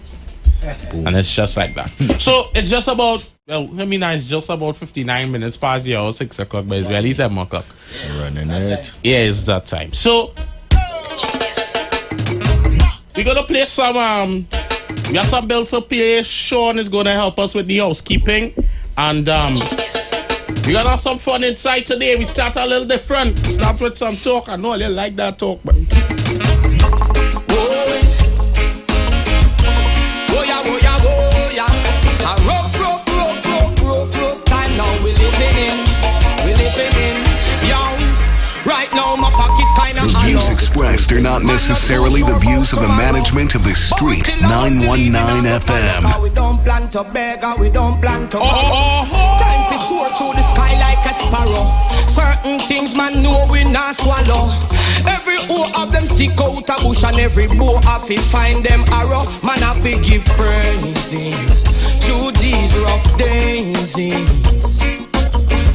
And it's just like that. So it's just about, it's just about 59 minutes past the hour, 6 o'clock, but it's really 7 o'clock. Running it. Yeah, it's that time. So we're gonna play some we got some bills to pay. Sean is gonna help us with the housekeeping. And we're gonna have some fun inside today. We start a little different. Start with some talk. I know you like that talk, but rough time now we living in. Yo, right now my pocket kinda The views expressed are not necessarily the views of the management of the Street 919 FM. We don't plan to beg, we don't plan to time to soar through the sky like a sparrow. Certain things man know we not swallow. Every O of them stick out a bush and every bow have to find them arrow. Man have to give praises to these rough days.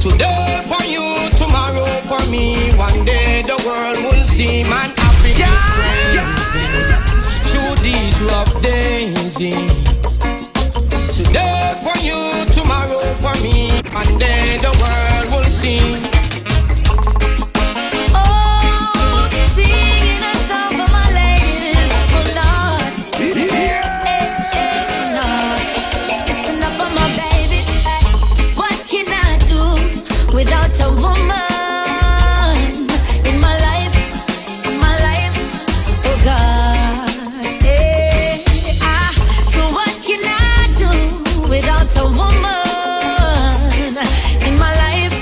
Today for you, tomorrow for me. One day the world will see man have to give praises to these rough days. Today for you, tomorrow for me. One day the world will see. Without a woman in my life, oh God, so what can I do without a woman in my life,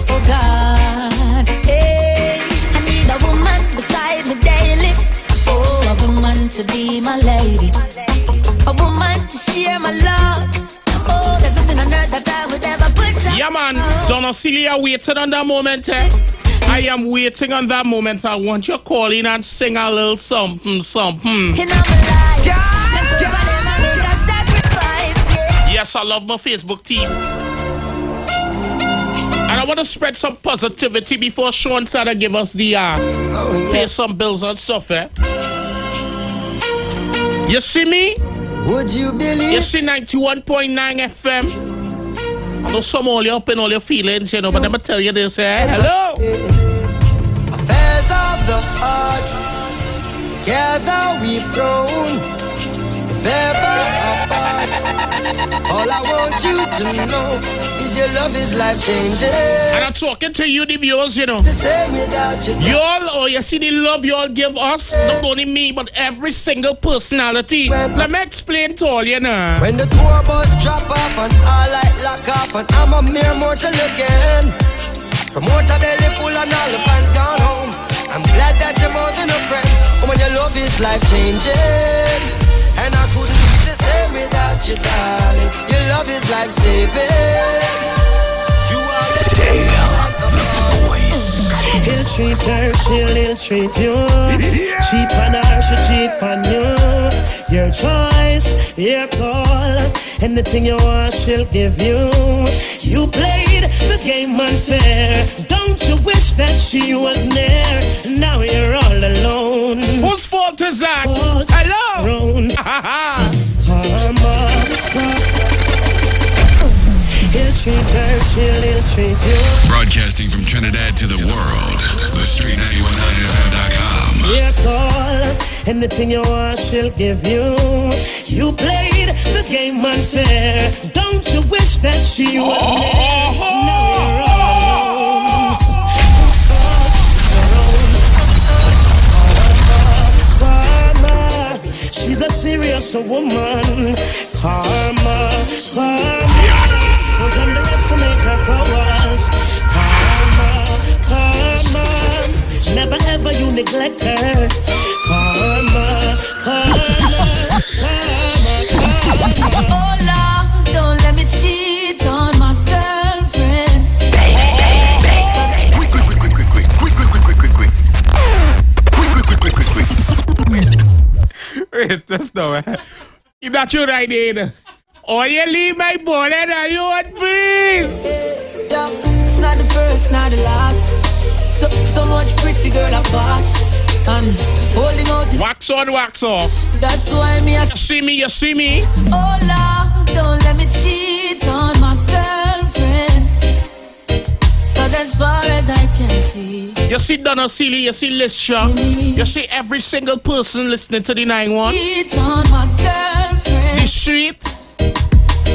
oh God, I need a woman beside me daily, oh, a woman to be my lady, a woman to share my love. Oh, there's nothing on earth that I would ever put down. Yeah, man. Donna Celia waiting on that moment, I am waiting on that moment. I want you to call in and sing a little something. Yes, I love my Facebook team. And I want to spread some positivity before Sean started to give us the pay some bills and stuff, You see me? Would you believe? You see 91.9 FM? I know some all you up in all your feelings, you know, but let me tell you this, hello. Affairs of the heart, together we've grown, if ever apart. All I want you to know is your love is life changing. And I'm talking to you, the viewers, you know. The same without you. Y'all, you see the love y'all give us, not only me, but every single personality. Let me explain to all you know. When the tour bus drop off and all light lock off, and I'm a mere mortal again. Promoter belly full and all the fans gone home. I'm glad that you're more than a friend. When your love is life changing, and I couldn't be the same without you, darling. Your love is life saving. You are the voice. He'll treat her, she'll treat you. Cheat on her, she cheat on you. Your choice, your call. Anything you want, she'll give you. You played the game unfair. Don't you wish that she was near? Now you're all alone. Whose fault is that? Hello. Karma. He'll treat her, she'll treat you. Broadcasting from Trinidad to the world. The Street 919FM.com. Yeah, call. Anything you want, she'll give you. You played the game unfair. Don't you wish that she was there? Now you're all alone. Karma. She's a serious woman. Karma. Don't underestimate her powers. Karma. Never ever you neglect her. Karma. Oh Lord, don't let me cheat on my girlfriend. Wait, that's no man. Is that you right there? Or you leave my bullet and you want please? It's not the first, not the last. So much pretty girl I pass. And holding out his wax on, wax off. That's why me you see me, you see me. Oh Lord, don't let me cheat on my girlfriend. Cause as far as I can see, you see Donna Seeley, you see Lisha, you see every single person listening to the 9-1. Cheat on my girlfriend. The street.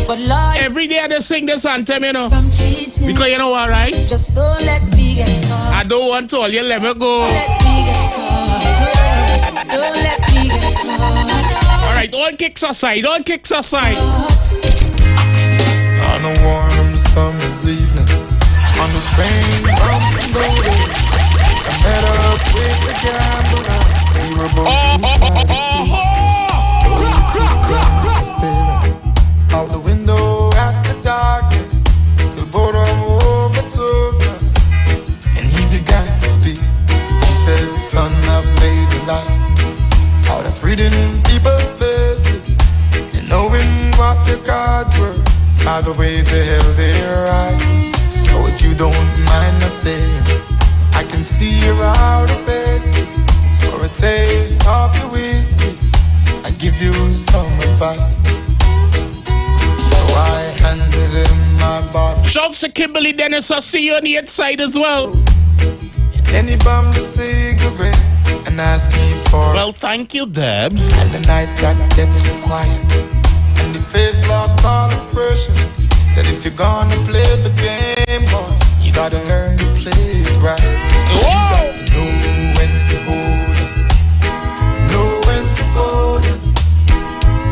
But Lord, every day they sing this anthem, you know. From cheating. Because you know what, right? Just don't let me get caught. I don't want to all you let me go. Don't let me get caught. Don't let me get caught. Alright, all kicks aside, all kicks aside. On a warm summer's evening, on the train from Golden, I met up with the gambler. We were both staring out the window at the darkness till boredom overtook us, and he began to speak. He said, "Son, I've made a life out of reading people's faces and knowing what their cards were by the way they held their eyes. So if you don't mind me saying, I can see your outer faces. For a taste of your whiskey, I give you some advice." So I handed him my bottle. Shouts to Kimberly Dennis, I see you on the inside as well. And then he bummed a cigarette and asked me for. Well, thank you, Debs. And the night got deathly quiet, and his face lost all expression. He said, "If you're gonna play the game, boy, you gotta learn to play it right. You got to know when to hold it, know when to fold it,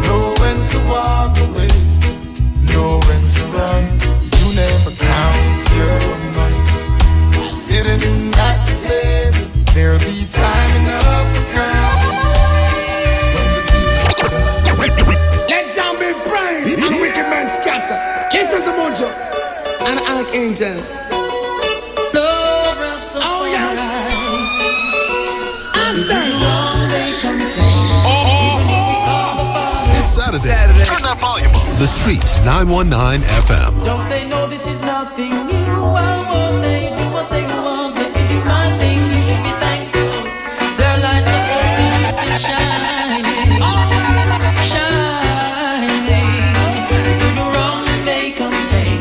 know when to walk away, know when to run. You never count your money while sitting at the table. There'll be time enough for counting. Let down be praised and wicked men scatter. Listen to Mojo and Archangel. Oh yes. This Saturday, turn that volume up. The Street 919 FM. Don't they know this is nothing new? Why won't they do what they want? Let me do my thing. You should be thankful. Their lights are open, still shining, shining. If you do wrong, they complain.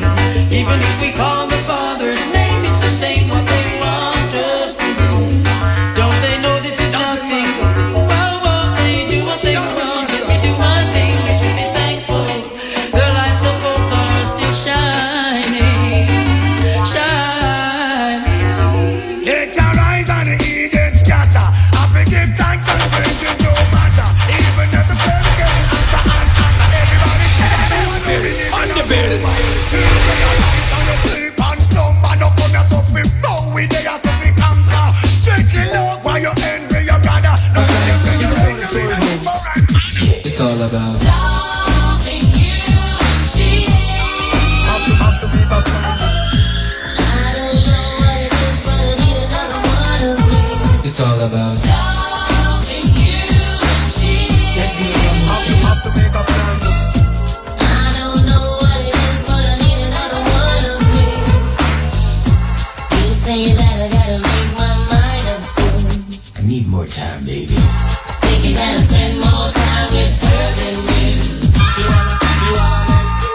all about. It's all about. I need more time, baby. Thinking that I spend more time with her than you.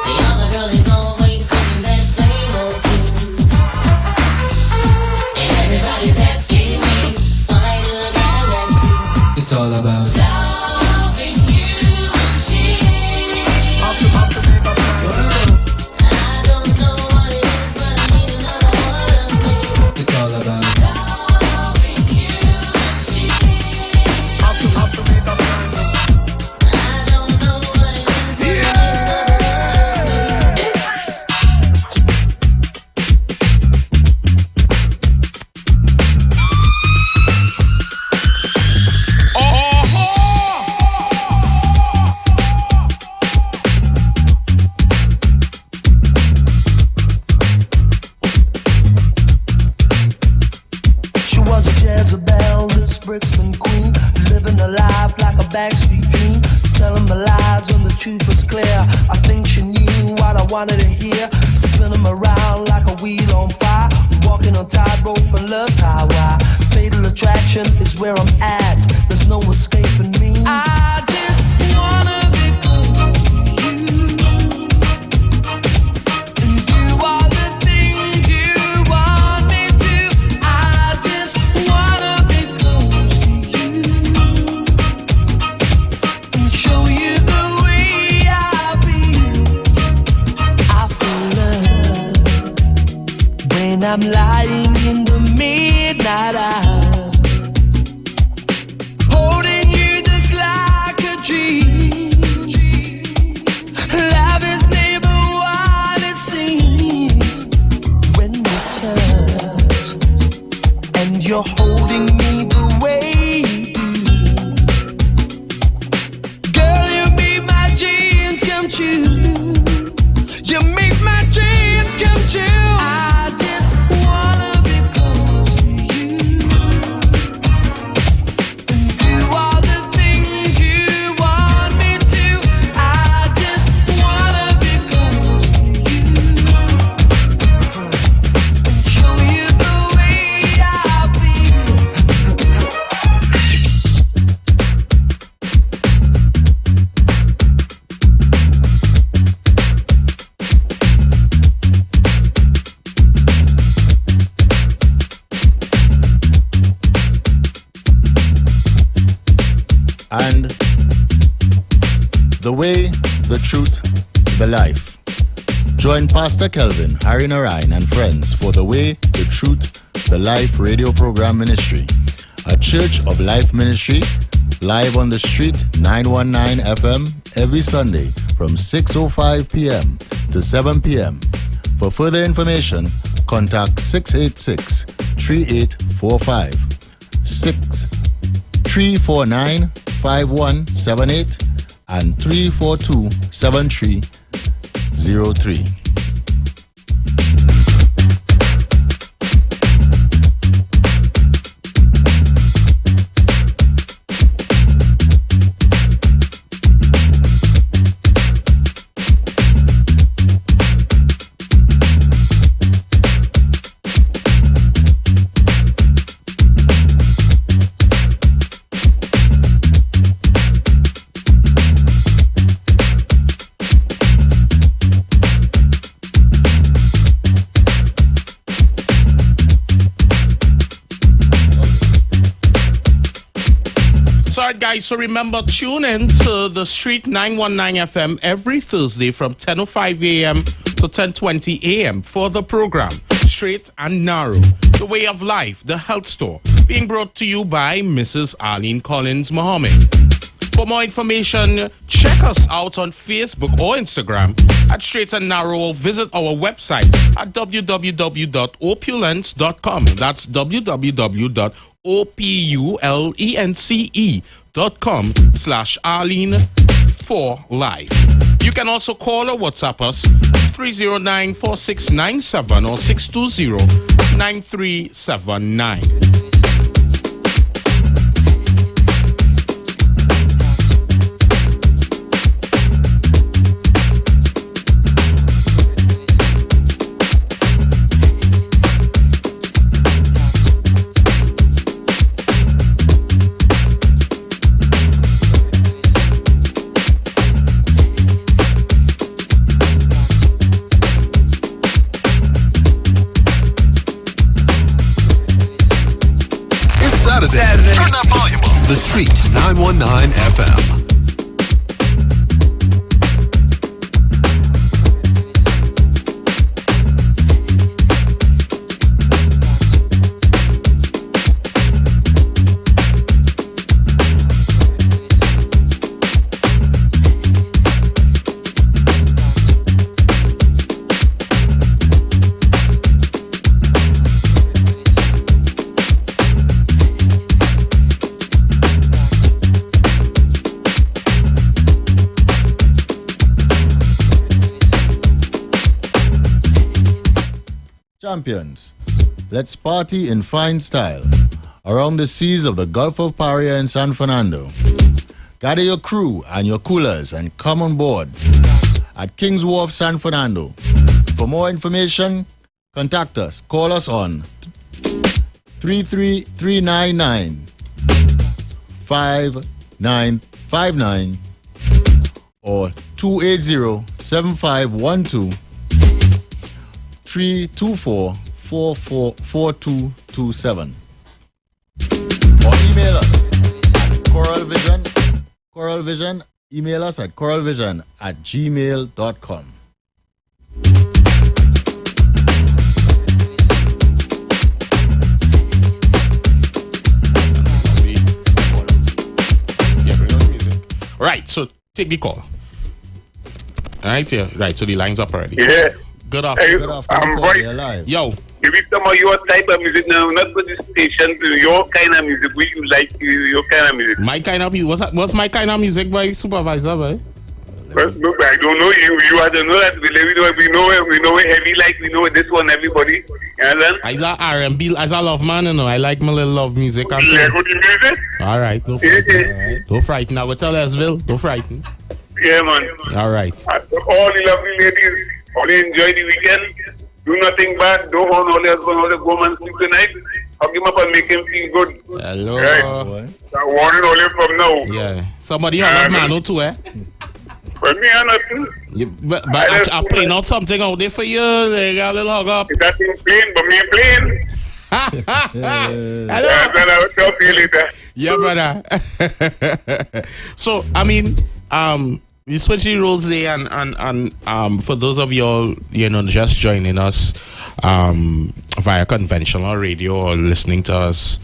The other girl is always singing that same old tune. And everybody's asking me, why do I got that too? It's all about. Loving you and she. I don't know what it is, but I need another one of me. It's all about. backstreet dream, telling my lies when the truth was clear. I think she knew what I wanted to hear, spinning around like a wheel on fire, walking on tightrope and love's highway. Fatal attraction is where I'm at, there's no escaping me. I just wanna be close to you, and do all the things you want me to. I just wanna be close to you and show you the way I feel. I feel love when I'm lying in the midnight hour, holding you just like a dream. Love is never what it seems when you touch and you're holding me the way you do. Girl, you make my dreams come true. You make my dreams come true. I just wanna be close to you and do all the things you want me to. I just wanna be close to you and show you the way I feel. And the way, the truth, the life. Join Pastor Kelvin, Harry Narayan, and friends for the Way, the Truth, the Life radio program ministry, a Church of Life ministry, live on the street 919 FM every Sunday from 6:05 p.m. to 7 p.m. For further information, contact 686-3845, 349-5178, and 342-7303. Alright guys, so remember, tune in to the Street 919 FM every Thursday from 10:05 a.m. to 10:20 a.m. for the program Straight and Narrow, The Way of Life, The Health Store, being brought to you by Mrs. Arlene Collins Mohammed. For more information, check us out on Facebook or Instagram at Straight and Narrow, or visit our website at www.opulence.com. That's www.opulence.com/Arlene 4 live. You can also call or WhatsApp us 309-4697 or 620-9379. Saturday. Turn that volume up. The Street 919 FM. Champions, let's party in fine style around the seas of the Gulf of Paria and San Fernando. Gather your crew and your coolers and come on board at King's Wharf, San Fernando. For more information, contact us. Call us on 33399 5959 or 280-7512 324-4227 or email us at Coralvision. Email us at coralvision@gmail.com. Right, so take the call. Right, yeah, right. So the line's up already. Yeah. Good afternoon. I'm right. Yo. Give me some of your type of music now, not for the station, your kind of music. We you like your kind of music. My kind of music. What's my kind of music, by supervisor, boy? But, look, I don't know you. You have to know that we know it heavy like we know this one. Everybody, you understand? As a R&B, as a love man, you know. I like my little love music. Yeah, good music. All right, don't frighten. Don't frighten. I will tell Esville. Don't frighten. Yeah, man. All right. All the lovely ladies, only enjoy the weekend. Do nothing bad. Don't hold all the go man sleep tonight. Hug him up and make him feel good. Hello. Right. I'm warning all you from now. Yeah. Somebody have a man too, eh? But me, I'm nothing. But I'm playing out something out there for you. They got a little hug up. That thing playing, but me playing. Hello. I will talk to you later. Yeah, brother. So, I mean, we switch the roles there, and for those of y'all, you know, just joining us via conventional radio or listening to us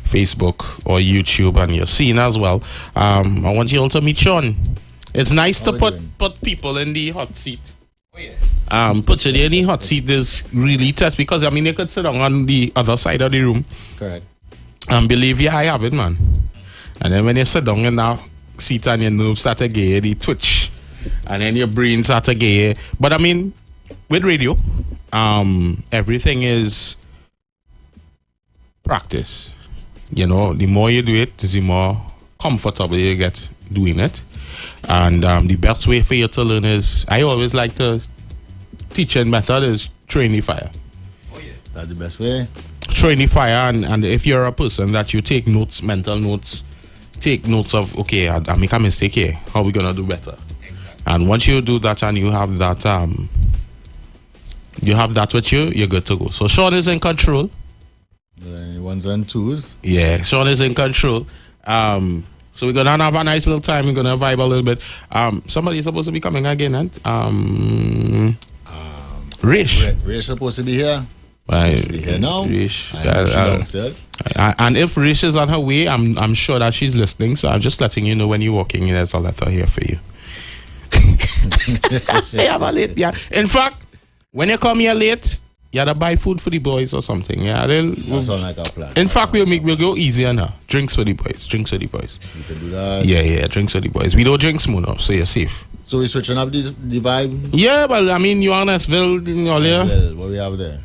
Facebook or YouTube, and you're seeing as well, I want you all to meet Sean. It's nice to put people in the hot seat. Oh yeah. Put you in the hot seat is really tough because I mean you could sit down on the other side of the room. Correct. And believe you, I have it, man. And then when you sit down in that seat and your nerves start to get the twitch, and then your brain start to get. But I mean, with radio, everything is practice. You know, the more you do it, the more comfortable you get doing it. And the best way for you to learn is, I always like to teaching method is train the fire. Oh yeah, that's the best way. Train the fire, and if you're a person that you take notes, mental notes, take notes of, okay, I make a mistake here, how are we gonna do better? Exactly. And once you do that and you have that with you, you're good to go. So Sean is in control. Ones and twos. Yeah, Sean is in control. So we're gonna have a nice little time. We're gonna vibe a little bit. Somebody's supposed to be coming again, and Rish. Rish supposed to be here. Supposed to be here now. Rish. And if Rish is on her way, I'm sure that she's listening. So I'm just letting you know when you're walking in, there's a letter here for you. Yeah. In fact, when you come here late, You had to buy food for the boys or something. Yeah, That sound like a plan. In fact, we'll go easier now. Drinks for the boys. Drinks for the boys. You can do that. Yeah, drinks for the boys. We don't drink smooth enough, so you're safe. So we're switching up the vibe? Yeah, but I mean, Johannesville, earlier. Well, what we have there?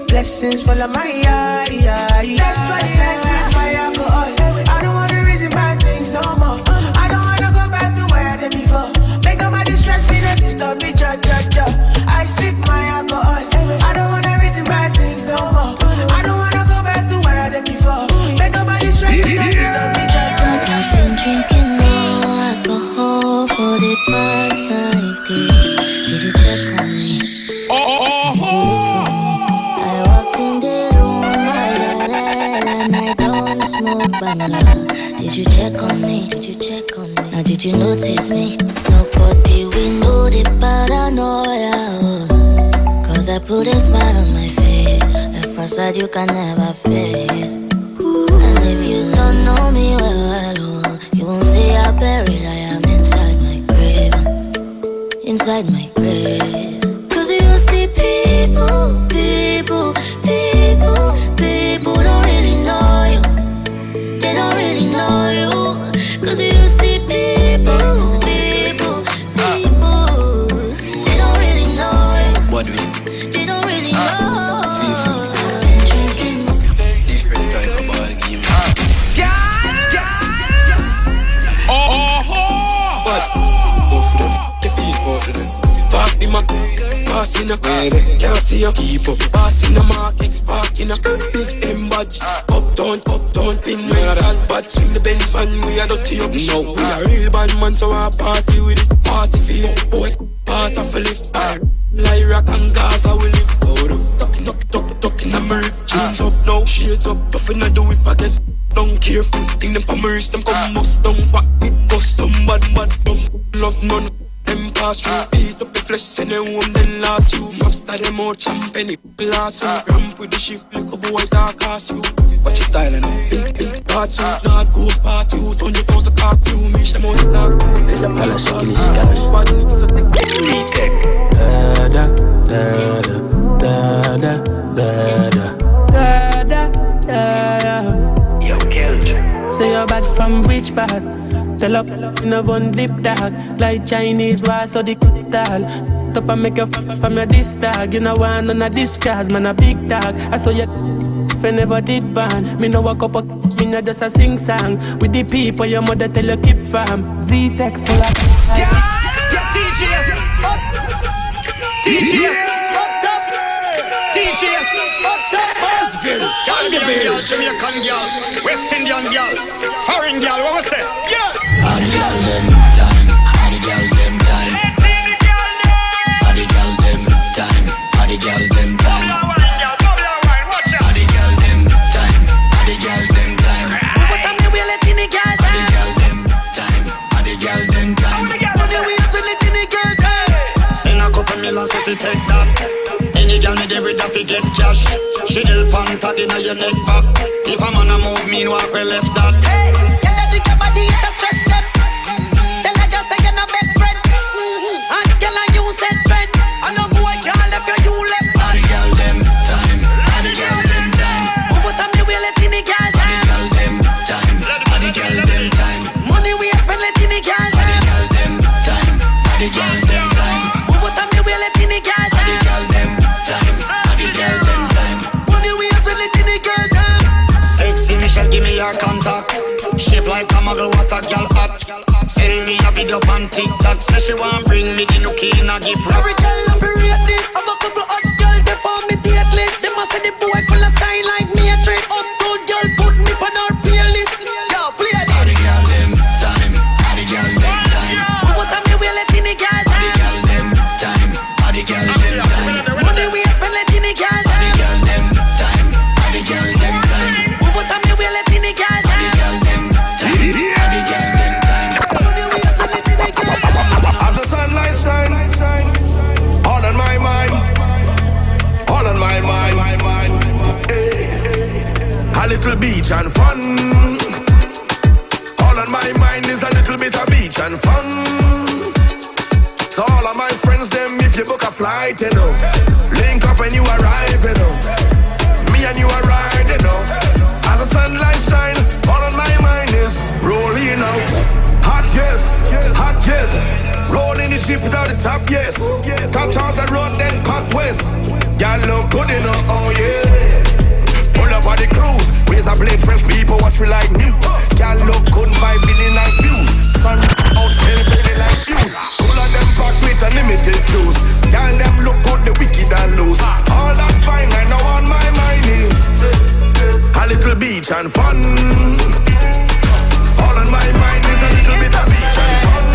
Blessings full of my eye. That's why I sip my alcohol. I don't wanna reason bad things no more. I don't wanna go back to where I did before. Make nobody stress me, don't disturb me, ja. I sip my alcohol. I don't wanna reason bad things no more. I don't wanna go back to where I did before. Make nobody stress me, don't disturb me, ja. I've been drinking more alcohol for the past 5 days. Did you check on me? I walked in the room, I got hell, and I don't smoke banga. Did you check on me? Now did you notice me? Nobody will know the paranoia. Cause I put a smile on my face, a facade you can never face. And if you don't know me well, you won't see how buried I am inside my grave. Cause you see people don't really know you. They don't really know you. Cause you see people, they don't really know you. What do you? They don't really know. Different kind of ball game. Pass the man, pass in a can't see you keep up. Pass in a mark, X-Park in a big M badge. Uptown, pin rental. But swing the Benz van, we are dirty up. No, we are real bad man, so I party with it. Party feel, boys, part of a lift. Like rock and Gaza, we live. Talking, I'm a rip. Jeans up now, shades up. Toughin' I do it, I get down careful. Think them palmers, them come bust down. Fat with custom, bad, love none. Them pass through, beat up the flesh, send them home, then last you. Mobster them out, champagne, glass you. Ramp with the shift, little boy, dark ass you. Watch your style, pink, part two. Not ghost part two, 20,000 car crew. Mish them out, dark crew. Tell them all shaking his cash. Bad niggas, so take it. Yo, killed. Say you're back from which part? Tell up in a one dip dog. Like Chinese war, so the tall. Top and make you from your this dog. You know one on a discard, man a big dog. I saw you if I never did ban. Me no walk up, me no just a sing song. With the people your mother tell you keep farm. Z-Tech full of Canadian, Jamaican girl, West Indian girl, foreign girl, what was it? Yeah! All the girl them time, all the girl them time. All the girl them time, all the girl them time. All the girl them time, all the girl them time. What time you will let in the girl time? All the girl them time, all the girl them time. What do we will let in the girl time? Send a couple millions if you take that. Any girl me there with that fi get cash. She help on tag inna your neck back. If a man a move, mean walk we left that. Hey, tell her the girl body is a stress step. Tell her just say you're no best friend. And tell her you said friend. And no boy can't left you left. All the girl them time, all the girl them time. What time you will let in the girl time? All the girl them time, all the girl them time. Money we spend let in the girl time. All the girl them time, all the girl them time. What time you will let in the girl time? All the girl them time, all the girl them time. Money we spend let in the girl time. Sexy Michelle, give me your contact. Shape like a muggle, what a girl hot. Send me a video on TikTok. Say she want bring me the nookie in a gift wrap. Every girl love to rate this. Have a couple hot girl they for me date list. They must say the boy full of style like me a trade. Uptown girl put me on our playlist. Yo, play this. All the girl them time, all the girl them time. What time you will let in the girl time? All the girl them time, all the girl them time. Money we spend let in the girl time. All the girl them time, all the girl them time. What time you will let in the girl time? All the girl them time, all the girl them time. Money we spend let in the girl time. As the sunlight shine, all on my mind, all on my mind. Hey. A little beach and fun. All on my mind is a little bit of beach and fun. So all of my friends, them, if you book a flight, you know, link up when you arrive, you know. Me and you are ride, you know. As the sunlight shine, all on my mind is rolling out. Hot yes. Rolling the jeep without the top, yes. Touch out the road, then cut west. Girl look good enough, oh yeah. Pull up on the cruise, raise a blade, French people watch we like news. Girl look good, 5 billion like views. Sun out, still pretty like views. Pull on them pack with unlimited juice. Girl them look good, the wicked and loose. All that's fine, right now on my mind is a little beach and fun. All on my mind is a little bit of beach and fun.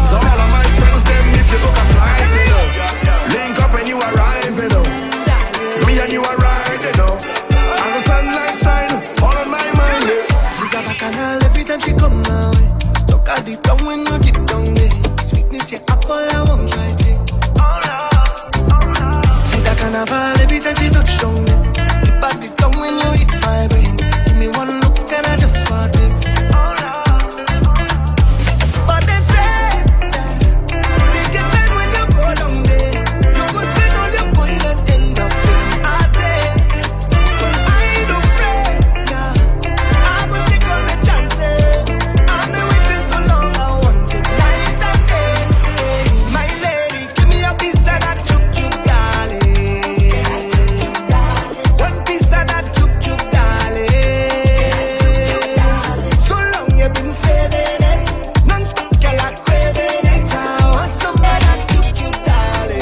So all of my friends, them, if you book a flight, you know, link up when you arrive, you know. Me and you are right, you know. As the sunlight shine, all on my mind is She's a bacchanal every time she come my way. Look at the down when you dip down there. Sweetness, your apple, I won't try to. She's a carnival every time she touch down there. Tip at the down when you hit my brain. Give me one look and I just want this. But they say, take your time when you go down there. You go spend all your coin and end up in a day. But I don't pray, yeah. I go take all my chances. I've been waiting so long, I want it night and day. My lady, give me a piece of that chuk chuk, darling. One piece of that chuk chuk, darling. So long you've been saving it, non-stop, girl, I'm craving it. I want some of that chuk chuk, darling.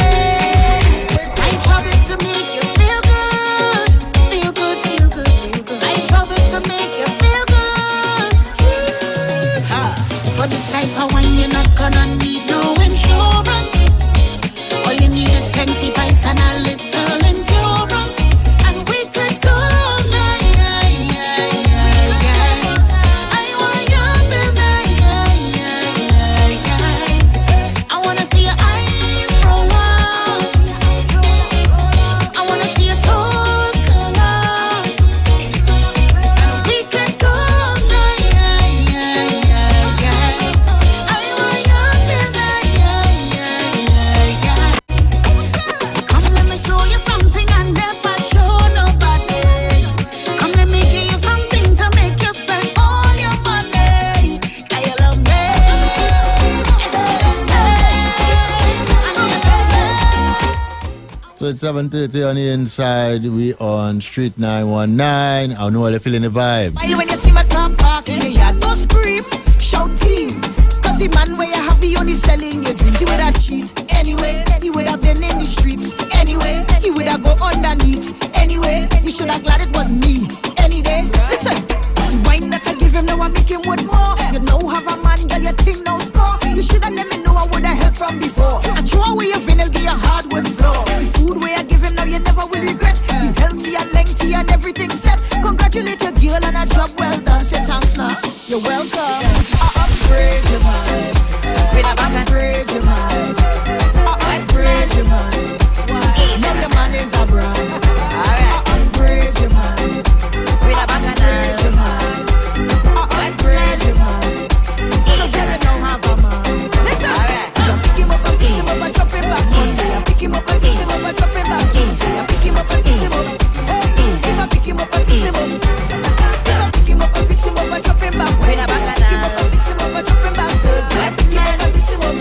I promise to make you feel good. Feel good, feel good, feel good. I promise to make you feel good. For this type of wine, you're not gonna need no insurance. All you need is plenty vice and a little endurance. And we could go all night. I want you midnight. I wanna see your eyes roll up. I wanna see your toes color. We could go all night. I want you midnight. Come let me show you something I never show nobody. Come let me give you something to make you spend all your money. Can you love me? So it's 7:30 on the inside. We on Street 919. I know you're feeling the vibe. Why when you see my car park in your yard, don't scream, shout team. Cause the man where you have, he only selling your dreams. He would have cheat anyway. He would have been in the streets anyway. He would have go underneath anyway. You should have glad it was me any day. Listen, the wine that I give him, now I make him with more. You know have a man, girl, you think no score. You should have let me know I would have helped from before. I throw away your vinyl, give you hardwood floor. The food where I give him, now you never will regret. The healthy and lengthy and everything set. Congratulate your girl and a job well done. Say thanks now, you're welcome. I praise you, man. With a back and praise you, man. I praise you, man. Now your man is a brand. I praise you, man. With a back and praise you, man. I praise you, man. So tell me now have a man. Listen, I pick him up and kiss him up and drop him back. I pick him up and kiss him up and drop him back. I pick him up and kiss him up. If I pick him up and kiss him up. If I pick him up and fix him up and drop him back. Pick him up and fix him up and drop him back. I pick him up and fix him up.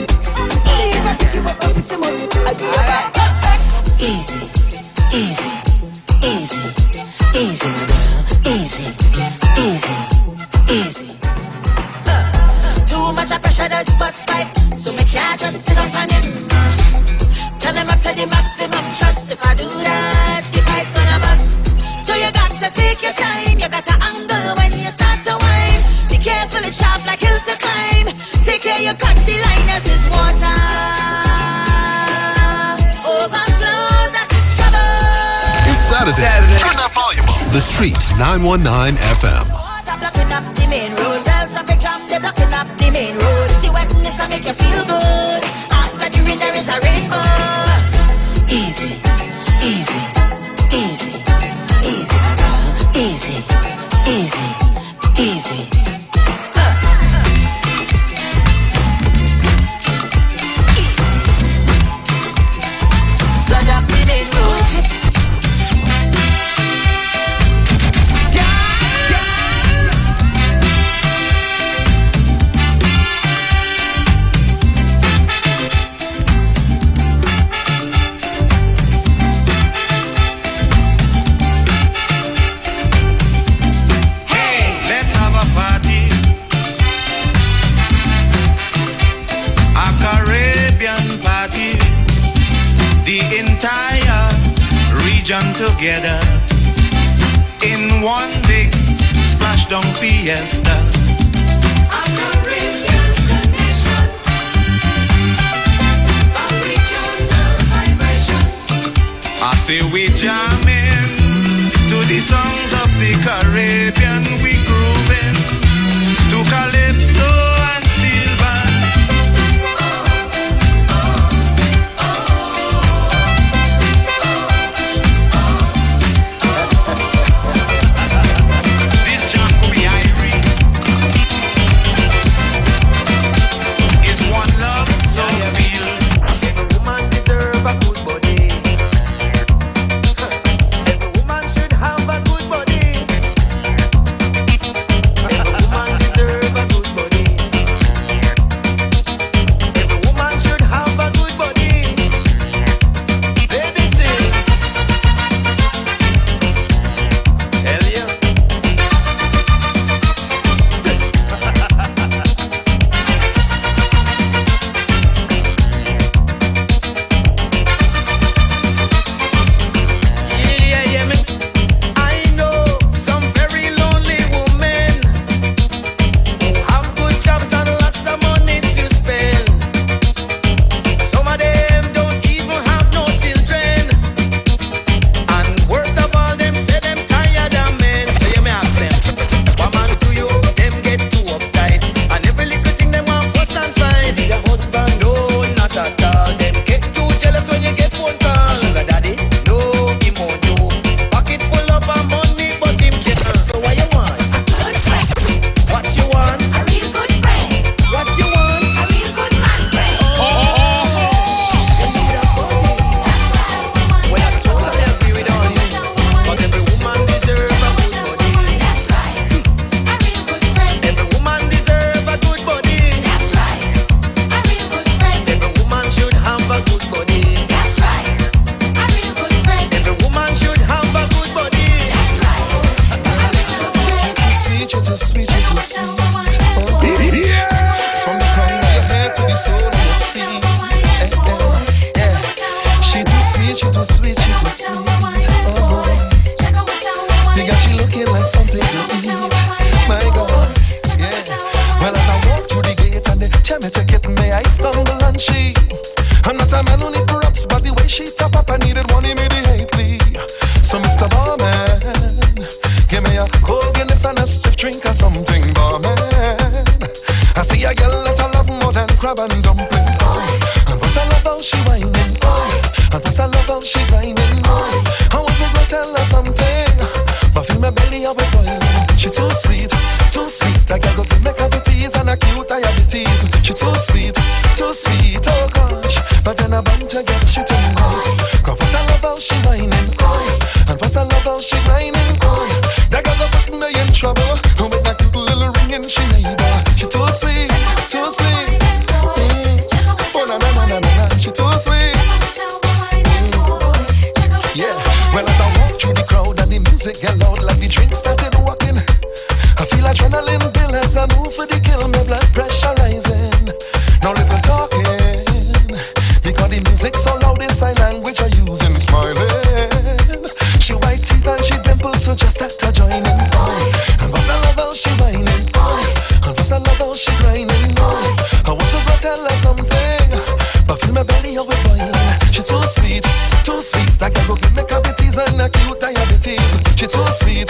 See if I pick him up and fix him up, I give you back. Easy, easy, easy, easy, my girl. Easy, easy, easy. Too much pressure, there's bust pipe, so me can't just sit up on him. Tell him up to the maximum trust. If I do that, the pipe gonna bust. So you got to take your time, you got to angle when you start to whine. Be careful, it's sharp like hill to climb. Take care, you cut the line as is water. Overflow, that is trouble. It's Saturday. Turn that volume up. The Street 919 FM. Water blocking up the main road. Real traffic jam, they blocking up the main road. The wetness will make you feel good. After the rain, there is a rainbow. Easy, easy, easy, easy, my girl. Easy, easy, easy. Flood up the main road. Caribbean together in one big splashdown fiesta. A Caribbean connection, a regional vibration. I say we jamming to the songs of the Caribbean. We grooving to calypso and steel band. This jam could be Irie. It's one love, so feel. Every woman deserve a good body. Every woman should have a good body. Every woman deserve a good body. Every woman should have a good body. Baby, sing. Tell you. Yeah, yeah, me. I know some very lonely women who have good jobs and lots of money to spend. Some of them don't even have no children, and worst of all, them say them tired of men. So you may ask them, what man do you? Them get too uptight, and every little thing them want fuss and fight. Your husband, no, not at all. Them get too jealous when you get phone call. Sugar daddy, no, him won't do. Pocket full of money, but him can't. So what you want? Good friend, What you want? a real good friend, What you want? a real good man friend. Well, I totally agree with all you. But every woman deserve a good body. That's right, a real good friend. Every woman deserve a good body. That's right, a real good friend. Every woman should have a good body. That's right, a real good friend. Every woman should have a good body. That's right, a real good friend. Sweet, you're too sweet, you're too sweet. Oh, from the crown of your head to the sole of your feet. Yeah. She too sweet, she too sweet, she too sweet. Oh, you got she looking like something to eat. My God, yeah. Well, as I walk through the gate and they tell me to get me, I stumble and she. I'm not a man who need props, but the way she top up, I needed one immediately. So, Mr. Barman, give me a cold Guinness and a stiff drink or something, barman. I see a girl that I love more than crab and dumpling. And plus I love how she whining. And plus I love how she grinding. I want to go tell her something, but feel my belly up with boiling. She too sweet, too sweet. I gotta go give me cavities and a cute diabetes. She too sweet, oh gosh. But then I bound to get she tonight. Cause plus I love how she whining. And plus I love how she grinding. That girl that put me in trouble. And with that cute little ring in she neighbor. She too sweet, too sweet. Oh na na na na na. She too sweet. Yeah. Well, as I walk through the crowd and the music get loud, like the drink started walking, I feel adrenaline build as I move for the kill. My blood pressure rising. No little talking, because the music so loud. It's sign language I use in smiling. She white teeth and she dimples, so just have to join in. And plus I love how she whining. And plus I love how she grinding. I want to go tell her something, but feel my belly how it boiling. She too sweet, too sweet. I can go give me cavities and a cute diabetes. She too sweet,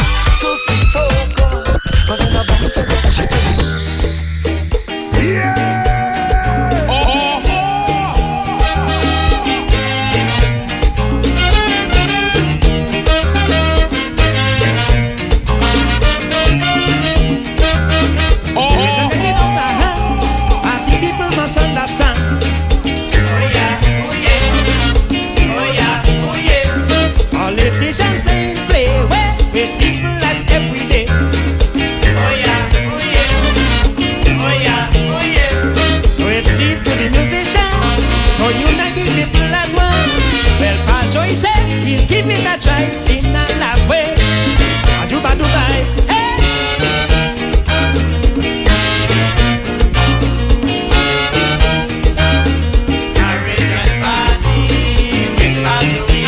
oh God. But then I bound to get she too. Party people must understand. Politicians play well with people like every day. So it leave to the musicians to unite the people as well. Well, Pa Joy said he'll give it a try in a laugh way. Ajuba Dubai, hey. Caribbean party, which party?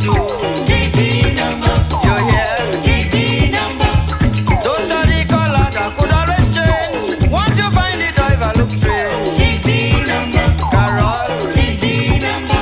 do. Take the number. You hear? Take the number. Those are the color that could always change. Once you find the driver, look straight. Take the number. Carol. Take the number.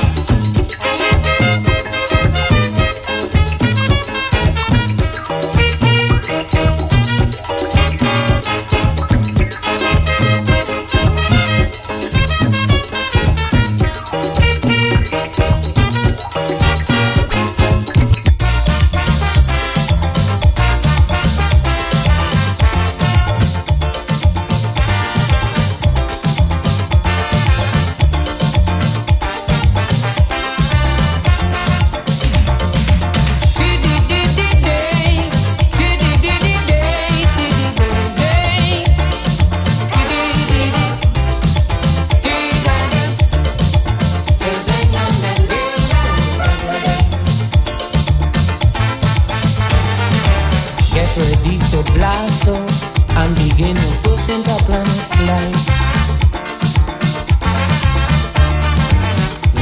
Get ready to blast off and begin to push into planet life.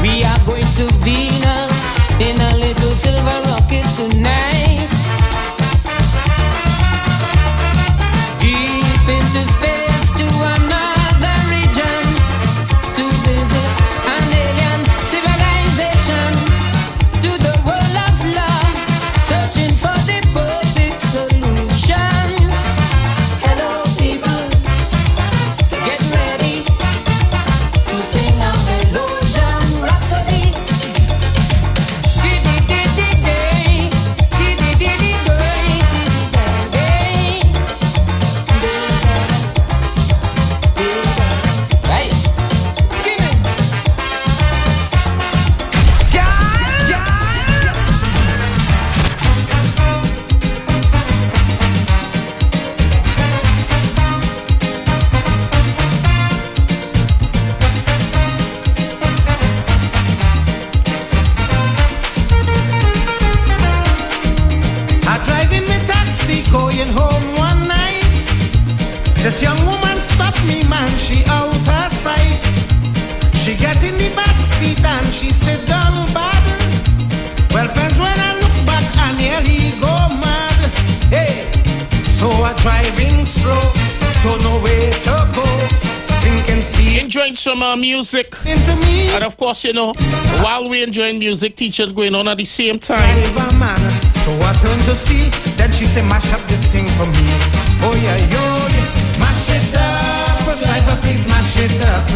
We are going to Venus in a little silver rocket tonight. Deep into space to another region to visit an alien civilization. To the world of love, searching for the perfect solution. Hello, people. Get ready To sing a Melosion Rhapsody. I drive in my taxi going home one night. This young woman stopped me, man, she out her sight. She get in the back seat and she sit down bad. Well, friends, when I look back, I nearly go mad. Hey, so I driving slow, don't know where to go. Thinking, see, Enjoying some music. into me. And of course, you know, while we enjoying music, teachers going on at the same time. Driver man, so I turn to see. Then she say, mash up this thing for me. Oh yeah, yo, yeah. Mash it up, driver, please mash it up.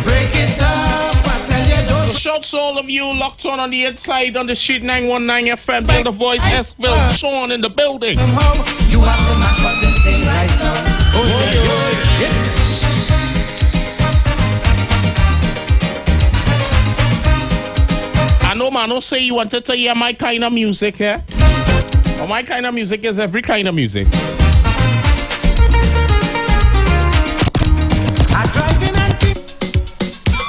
Break it up, I tell you, don't. Shouts to all of you locked on the inside on the street 919 FM. Build the voice, Esville, Sean in the building. Somehow you have to mash up this thing right now. Oh yeah, yo, yeah. I know, man, don't say you wanted to hear my kind of music, yeah? Well, my kind of music is every kind of music.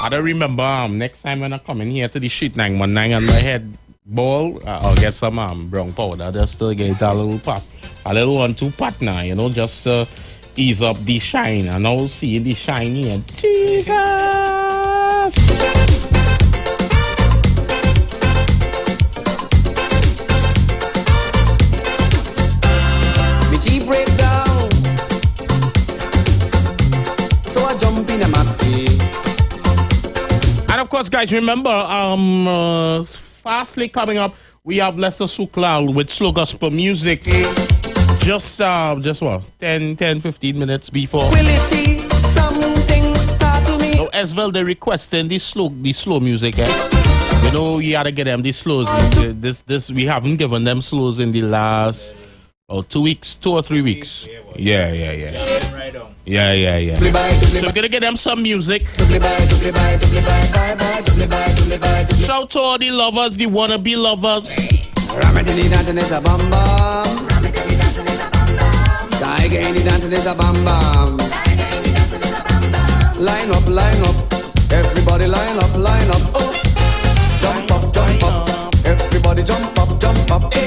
I don't remember next time when I come in here to the street 919 and my head ball, I'll get some brown powder just to get a little pot, a little 1-2 partner, you know, just ease up the shine. And I'll see the shine here. Jesus! Break down, so I jump in a maxi. And of course, guys, remember, fastly coming up, we have Lester Suklal with slow gospel music. Just what, 10-15 minutes before. Will it be something start to me? So as well, they're requesting the slow music. You know, you gotta get them the slows. This we haven't given them slows in the last 2 weeks, 2 or 3 weeks. Yeah. Yeah. So we're gonna get them some music. Shout to all the lovers, the wannabe lovers. Ramadini dancing is a bam bam. Tiger dancing is a bam bam. Line up, everybody line up. Oh, jump up, everybody jump up. Hey.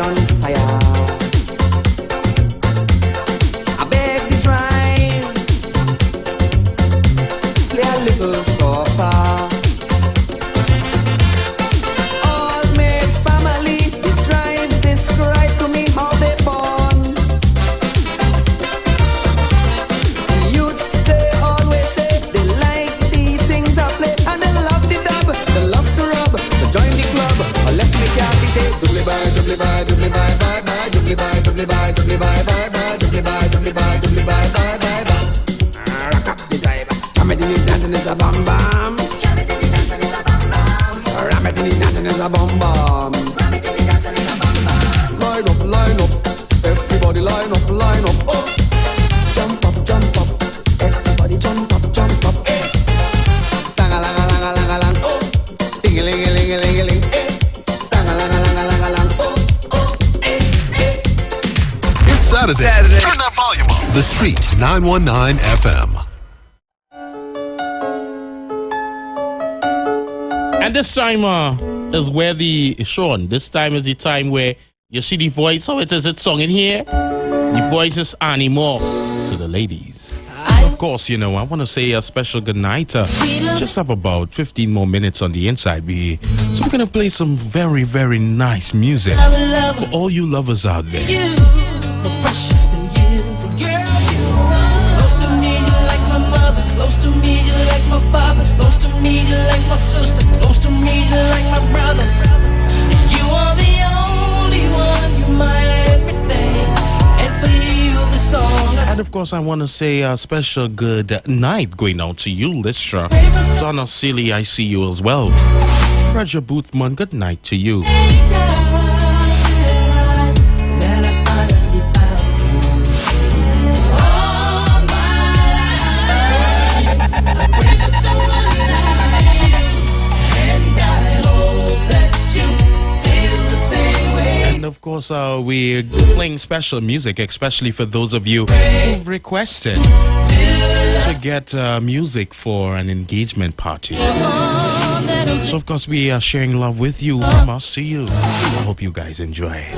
head on fire. I beg the drive, play a little softer. All made family, this drive describe to me how they born. Youths they always say they like the things I play and they love the dub, they love to rub, so join the club. Or let me can't say doubly bye, doubly bye, doubly bye, bye bye, doubly bye, doubly bye, doubly bye, bye bye, doubly bye, doubly bye, doubly bye, bye bye, bye. Rock up the drive, come it in the dancing is a bam bam. Come it in the dancing is a bam bam. Ram it in the dancing is a bam bam. Ram it in the dancing is a bam bam. Line up, everybody line up, oh. Jump up, everybody jump up, eh. Lang-a-lang-a-lang-a-lang-a-lang, oh. Ding-a-ling-a-ling-a-ling-a-ling, eh. Lang-a-lang-a-lang-a-lang-a-lang, oh, eh. It's Saturday. Turn that volume up. The Street 919 FM. And this time is where this time is the time where you see the voice. How it is it sung in here? The voice is animal to the ladies. Of course, I want to say a special good night. Just have about 15 more minutes on the inside. So we're going to play some very, very nice music for all you lovers out there. You, the precious than you, the girl you are. Close to me, you like my mother. Close to me, you like my father. Close to me, you like my sister. Close to me, you like my brother. You are the only one, you're my everything. And for you, the song I And of course, I want to say a special good night going out to you, Listra. Donna Seeley, I see you as well. Roger Boothman, good night to you. And of course, we're playing special music, especially for those of you who've requested to get music for an engagement party. So, of course, we are sharing love with you from us to you. I hope you guys enjoy it.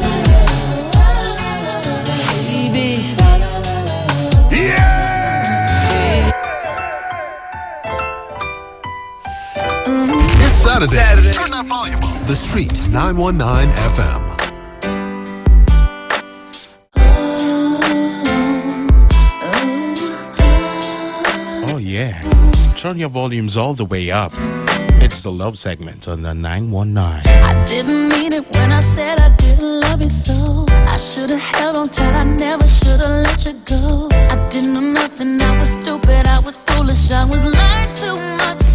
It's Saturday. Turn that volume up. The Street 919 FM. Oh, yeah. Turn your volumes all the way up. It's the love segment on the 919. I didn't mean it when I said I didn't love you so. I should've held on tight, I never should've let you go. I didn't know nothing, I was stupid, I was foolish, I was lying to myself.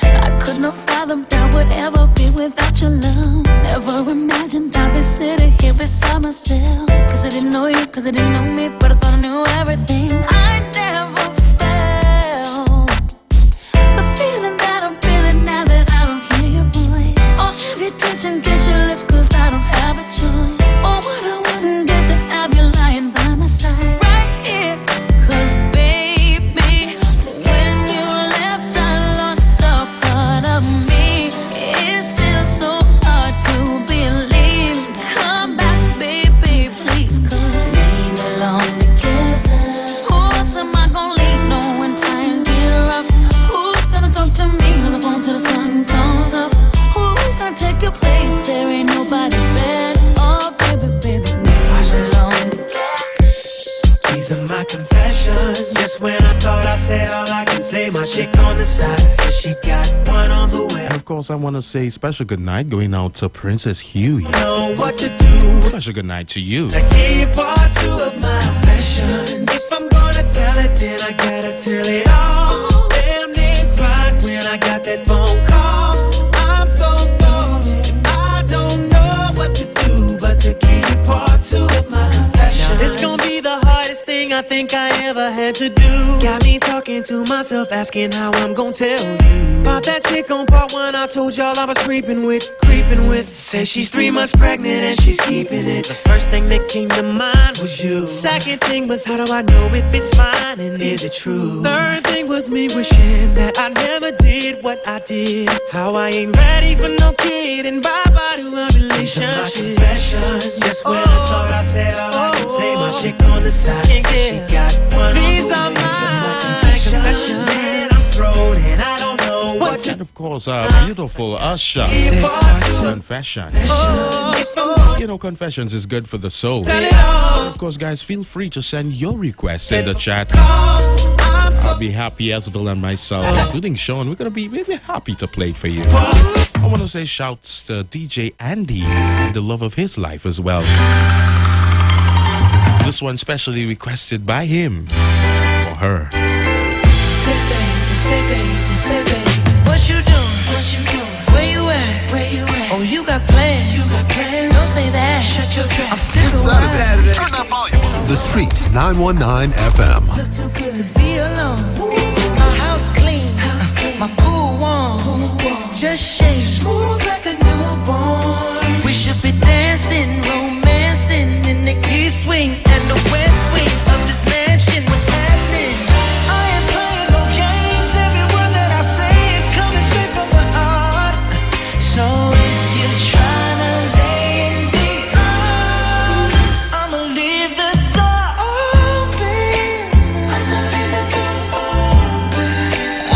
I could not fathom that would ever be without your love. Never imagined I'd be sitting here beside myself. Cause I didn't know you, cause I didn't know me, but I thought I knew everything. I never felt the feeling that I'm feeling now that I don't hear your voice. Or have you touch and kiss your lips cause I don't have a choice. Or what I wouldn't get to have you lying by my side right here. Cause baby, when you left I lost a part of me. It's still so hard to believe. Come back baby please, cause we belong together. Who else am I gonna leave no when times get rough? Who's gonna talk to me on the phone till the sun comes up? Who's gonna take your place? There ain't nobody better. Oh baby, baby, we belong together. These are my confessions. Just when I thought I said all I can say, my chick on the side says she got one on the way. And of course, I want to say special good night going out to Princess Huey. Know what to do. Special good night to you. I give part two of my confessions. If I'm gonna tell it, then I gotta tell it all. Damn near cried when I got that phone call. I'm so lost, I don't know what to do but to give part two of my confessions. Now this gonna be the hardest thing I think I ever had to do. Got me talking to myself, asking how I'm gonna tell you about that chick on part one. I told y'all I was creeping with. Say she's 3 months pregnant and she's keeping it. The first thing that came to mind was you. Second thing was, how do I know if it's mine and is it true? Third thing was me wishing that I never did what I did. How I ain't ready for no kid and bye-bye to a relationship. chick on the side says she got one. These are my confessions. Man, I'm thrown and I don't know what to. And of course, beautiful Usher. Confession. You know, confessions is good for the soul. Of course, guys, feel free to send your requests in the chat. I'll be happy, Asville and myself, including Sean. We're going to be really happy to play it for you. I want to say shouts to DJ Andy and the love of his life as well. This one specially requested by him for her. Say baby, what you doing? Where you at? Oh, you got plans. Don't say that. Shut your trap. I'm This Saturday, turn that volume. The Street 919 FM. Look too good to be alone. My house clean, my pool warm. Just shake smooth like a newborn. We should be dancing, romancing in the east wing and the west wing of this mansion. What's happening? I ain't playing no games. Every word that I say is coming straight from the heart. So if you're trying to lay in these arms, I'ma leave the door open.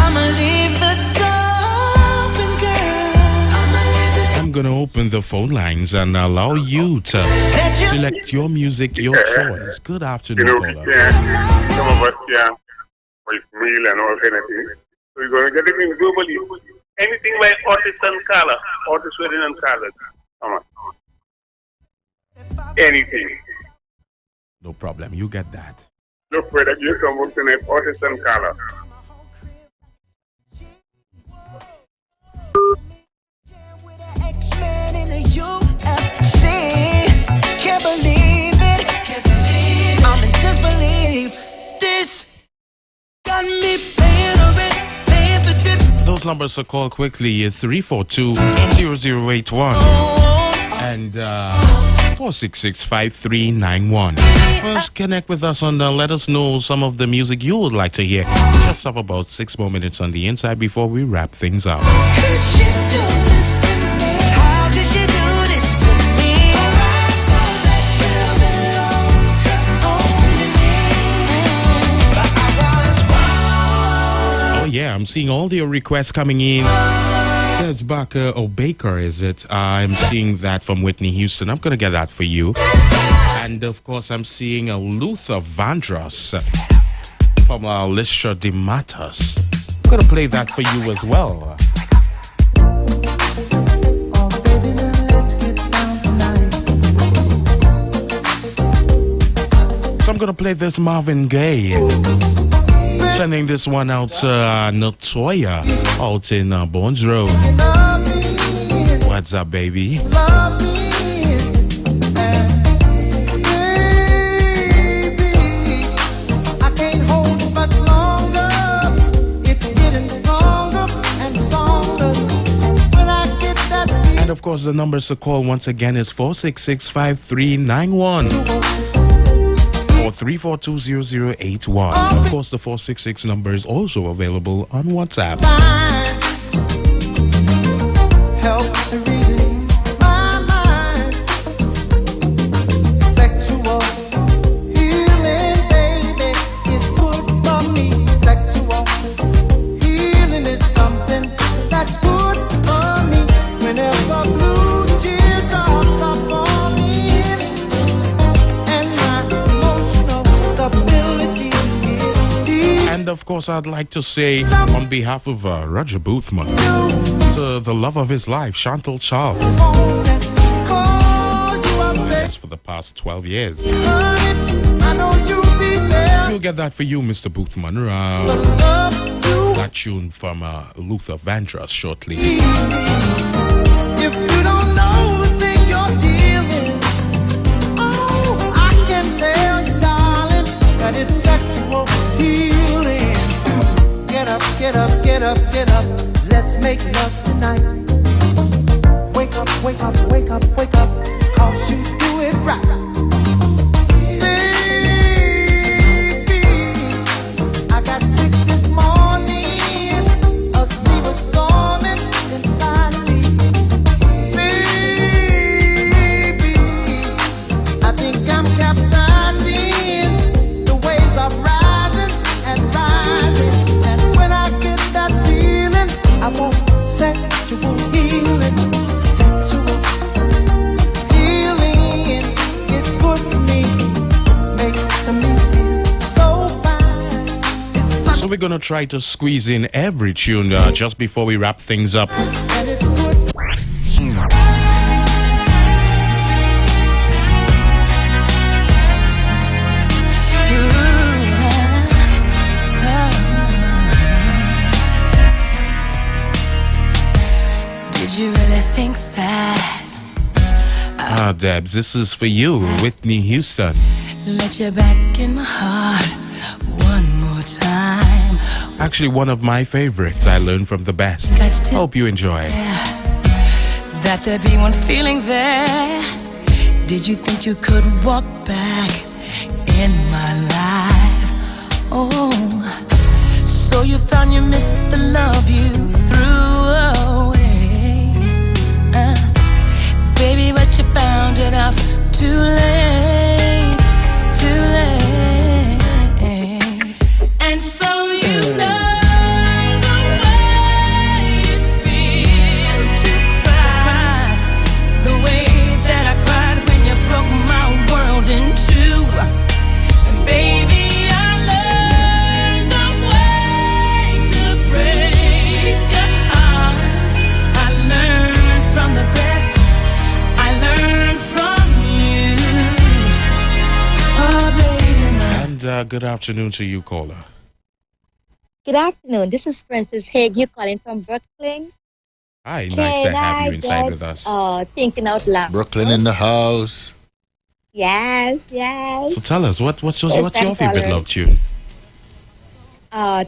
I'ma leave the door open, girl. I'm going to open the phone lines and allow you to select your music, your choice. Good afternoon, caller. Some of us can't voicemail and all anything. So we're going to get it in globally. Anything by artist and color, artist wedding and color. Come on. Anything. No problem. You get that. Look for that you come up tonight, artist and color. X-Men in the UFC. Can't believe it. I'm in disbelief. This got me paying for trips. Those numbers are called quickly 342-0081 and 466-5391. First, connect with us and let us know some of the music you would like to hear. Let's have about 6 more minutes on the inside before we wrap things up. Oh yeah, I'm seeing all your requests coming in. That's Baker or Baker, is it? I'm seeing that from Whitney Houston. I'm gonna get that for you. And of course, I'm seeing a Luther Vandross from Lisha de Matas. I'm gonna play that for you as well. So I'm gonna play this Marvin Gaye. Sending this one out to Natoya out in Bones Road. What's up, baby? And of course, the numbers to call once again is 466-5391 or 342-0081. Of course, the 466 number is also available on WhatsApp. Help to reading my mind. Sexual healing, baby, is good for me. Sexual healing is something that's good for me. Whenever blue teardrops are falling and my emotional stability is deep. And of course, I'd like to say on behalf of Roger Boothman, to the love of his life, Chantal Charles. Yes, for the past 12 years. We'll get that for you, Mr. Boothman. That tune from Luther Vandross shortly. If you don't know the thing you're dealing, oh, I can tell you, darling, that it's sexual healing. Get up, get up, get up, get up. Let's make love tonight. Wake up, wake up, wake up, wake up. 'Cause you do it right. Baby, I got sick this morning. A sea was storming inside of me. Baby, I think I'm capsizing. going to try to squeeze in every tune just before we wrap things up. Did you really think that Debs, this is for you, Whitney Houston. let you back in my heart one more time? Actually, one of my favorites. I learned from the best. Hope you enjoy. That there be one feeling there. Did you think you could walk back in my life? Oh, so you found you missed the love you threw away. Baby, but you found it out too late, too late. And so you know the way it feels to cry, the way that I cried when you broke my world in two. And baby, I learned the way to break a heart. I learned from the best. I learned from you. Oh, baby, And good afternoon to you, caller. Good afternoon. This is Princess Haig. You calling from Brooklyn? Hi, nice to have you inside with us. Thinking out loud. Brooklyn in the house. Yes, yes. So tell us, what's your I'm favorite calling. love tune?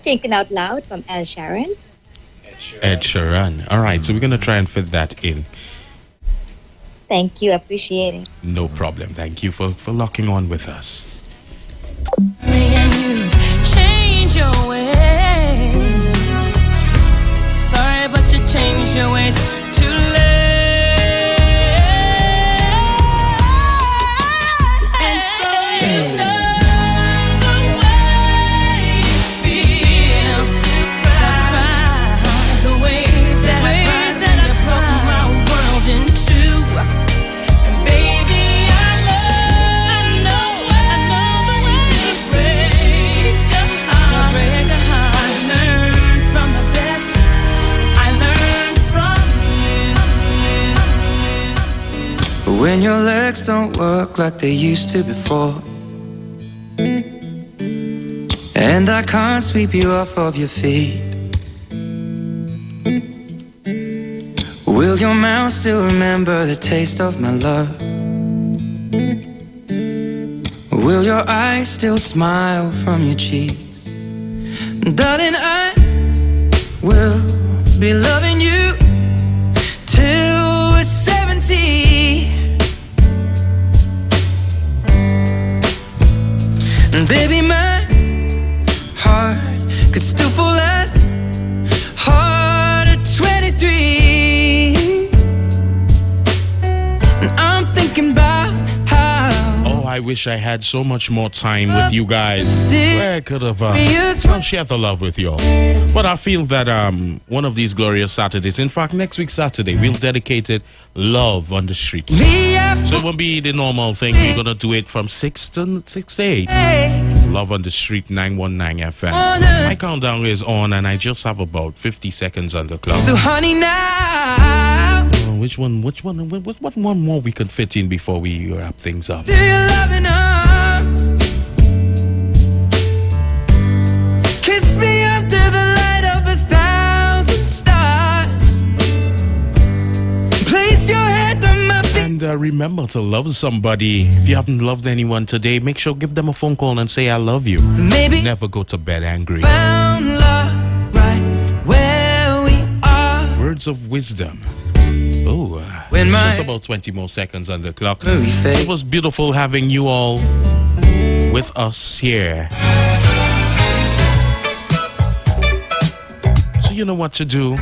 Thinking Out Loud from El Sharon. Ed Sheeran. All right, so we're going to try and fit that in. Thank you. Appreciate it. No problem. Thank you for locking on with us. and you change your ways. Sorry, but you change your ways too late. And so you know the way it feels to cry, the way that I cried when you broke my world in two. And baby, I know the way to break a heart. I learned from the best. I learned from you. When your legs don't work like they used to before, and I can't sweep you off of your feet, will your mouth still remember the taste of my love? Will your eyes still smile from your cheeks? Darling, I will be loving you till we're 70. And baby, my heart could still fall as hard at 23. And I'm thinking about how I wish I had so much more time with you guys. Where I could have shared the love with you all. But I feel that one of these glorious Saturdays, in fact, next week Saturday, we'll dedicate it Love on the Street. So it won't be the normal thing. We're going to do it from 6 to 8. Love on the Street, 919 FM. My countdown is on and I just have about 50 seconds on the clock. So honey, now Which one more we could fit in before we wrap things up? do your loving arms, kiss me under the light of 1,000 stars, place your head on my And remember to love somebody. If you haven't loved anyone today, make sure give them a phone call and say I love you. Maybe Never go to bed angry. found love right where we are. Words of wisdom. Oh, When it's my just about 20 more seconds on the clock. movie fade. It was beautiful having you all with us here. So you know what to do.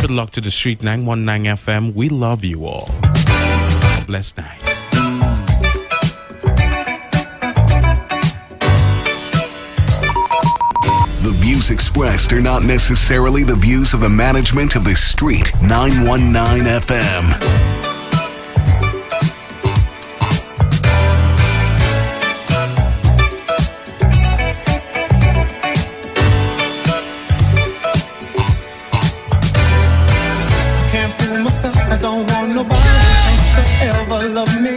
Good luck to the Street, 919 FM. We love you all. Have a blessed night. The views expressed are not necessarily the views of the management of the Street 919 FM. to ever love me.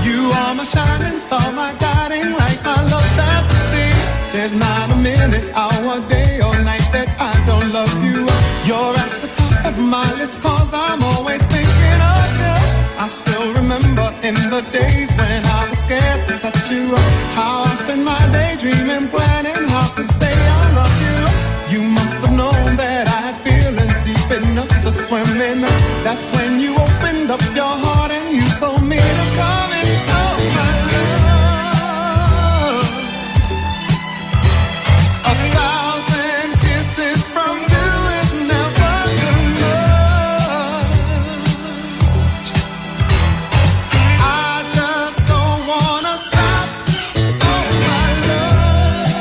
You are my shining star, my guiding light, my love that's to see. There's not a minute, hour, day or night that I don't love you. You're at the top of my list, cause I'm always thinking of you. I still remember in the days when I was scared to touch you, how I spent my day dreaming, planning how to say I love you. You must have known that I had feelings deep enough to swim in. That's when you opened up your heart and you told me to come in. Oh my love, 1,000 kisses from you is never too much. I just don't wanna stop. Oh my love,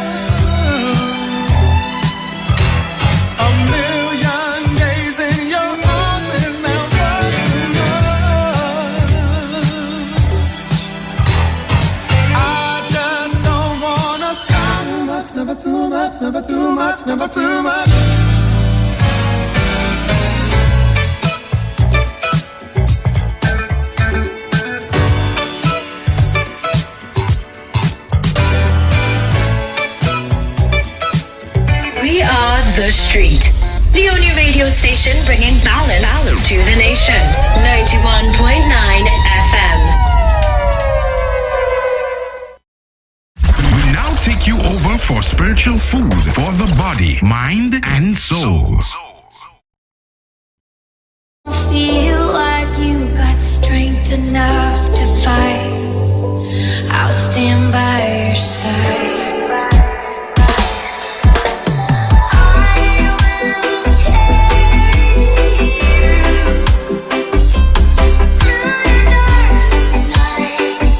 a million days in your arms is never too much. I just don't wanna stop. Too much, never too much, never too much, never too much. We are The Street, the only radio station bringing balance to the nation. 91.9 FM. We now take you over for spiritual food for the body, mind, and soul. Feel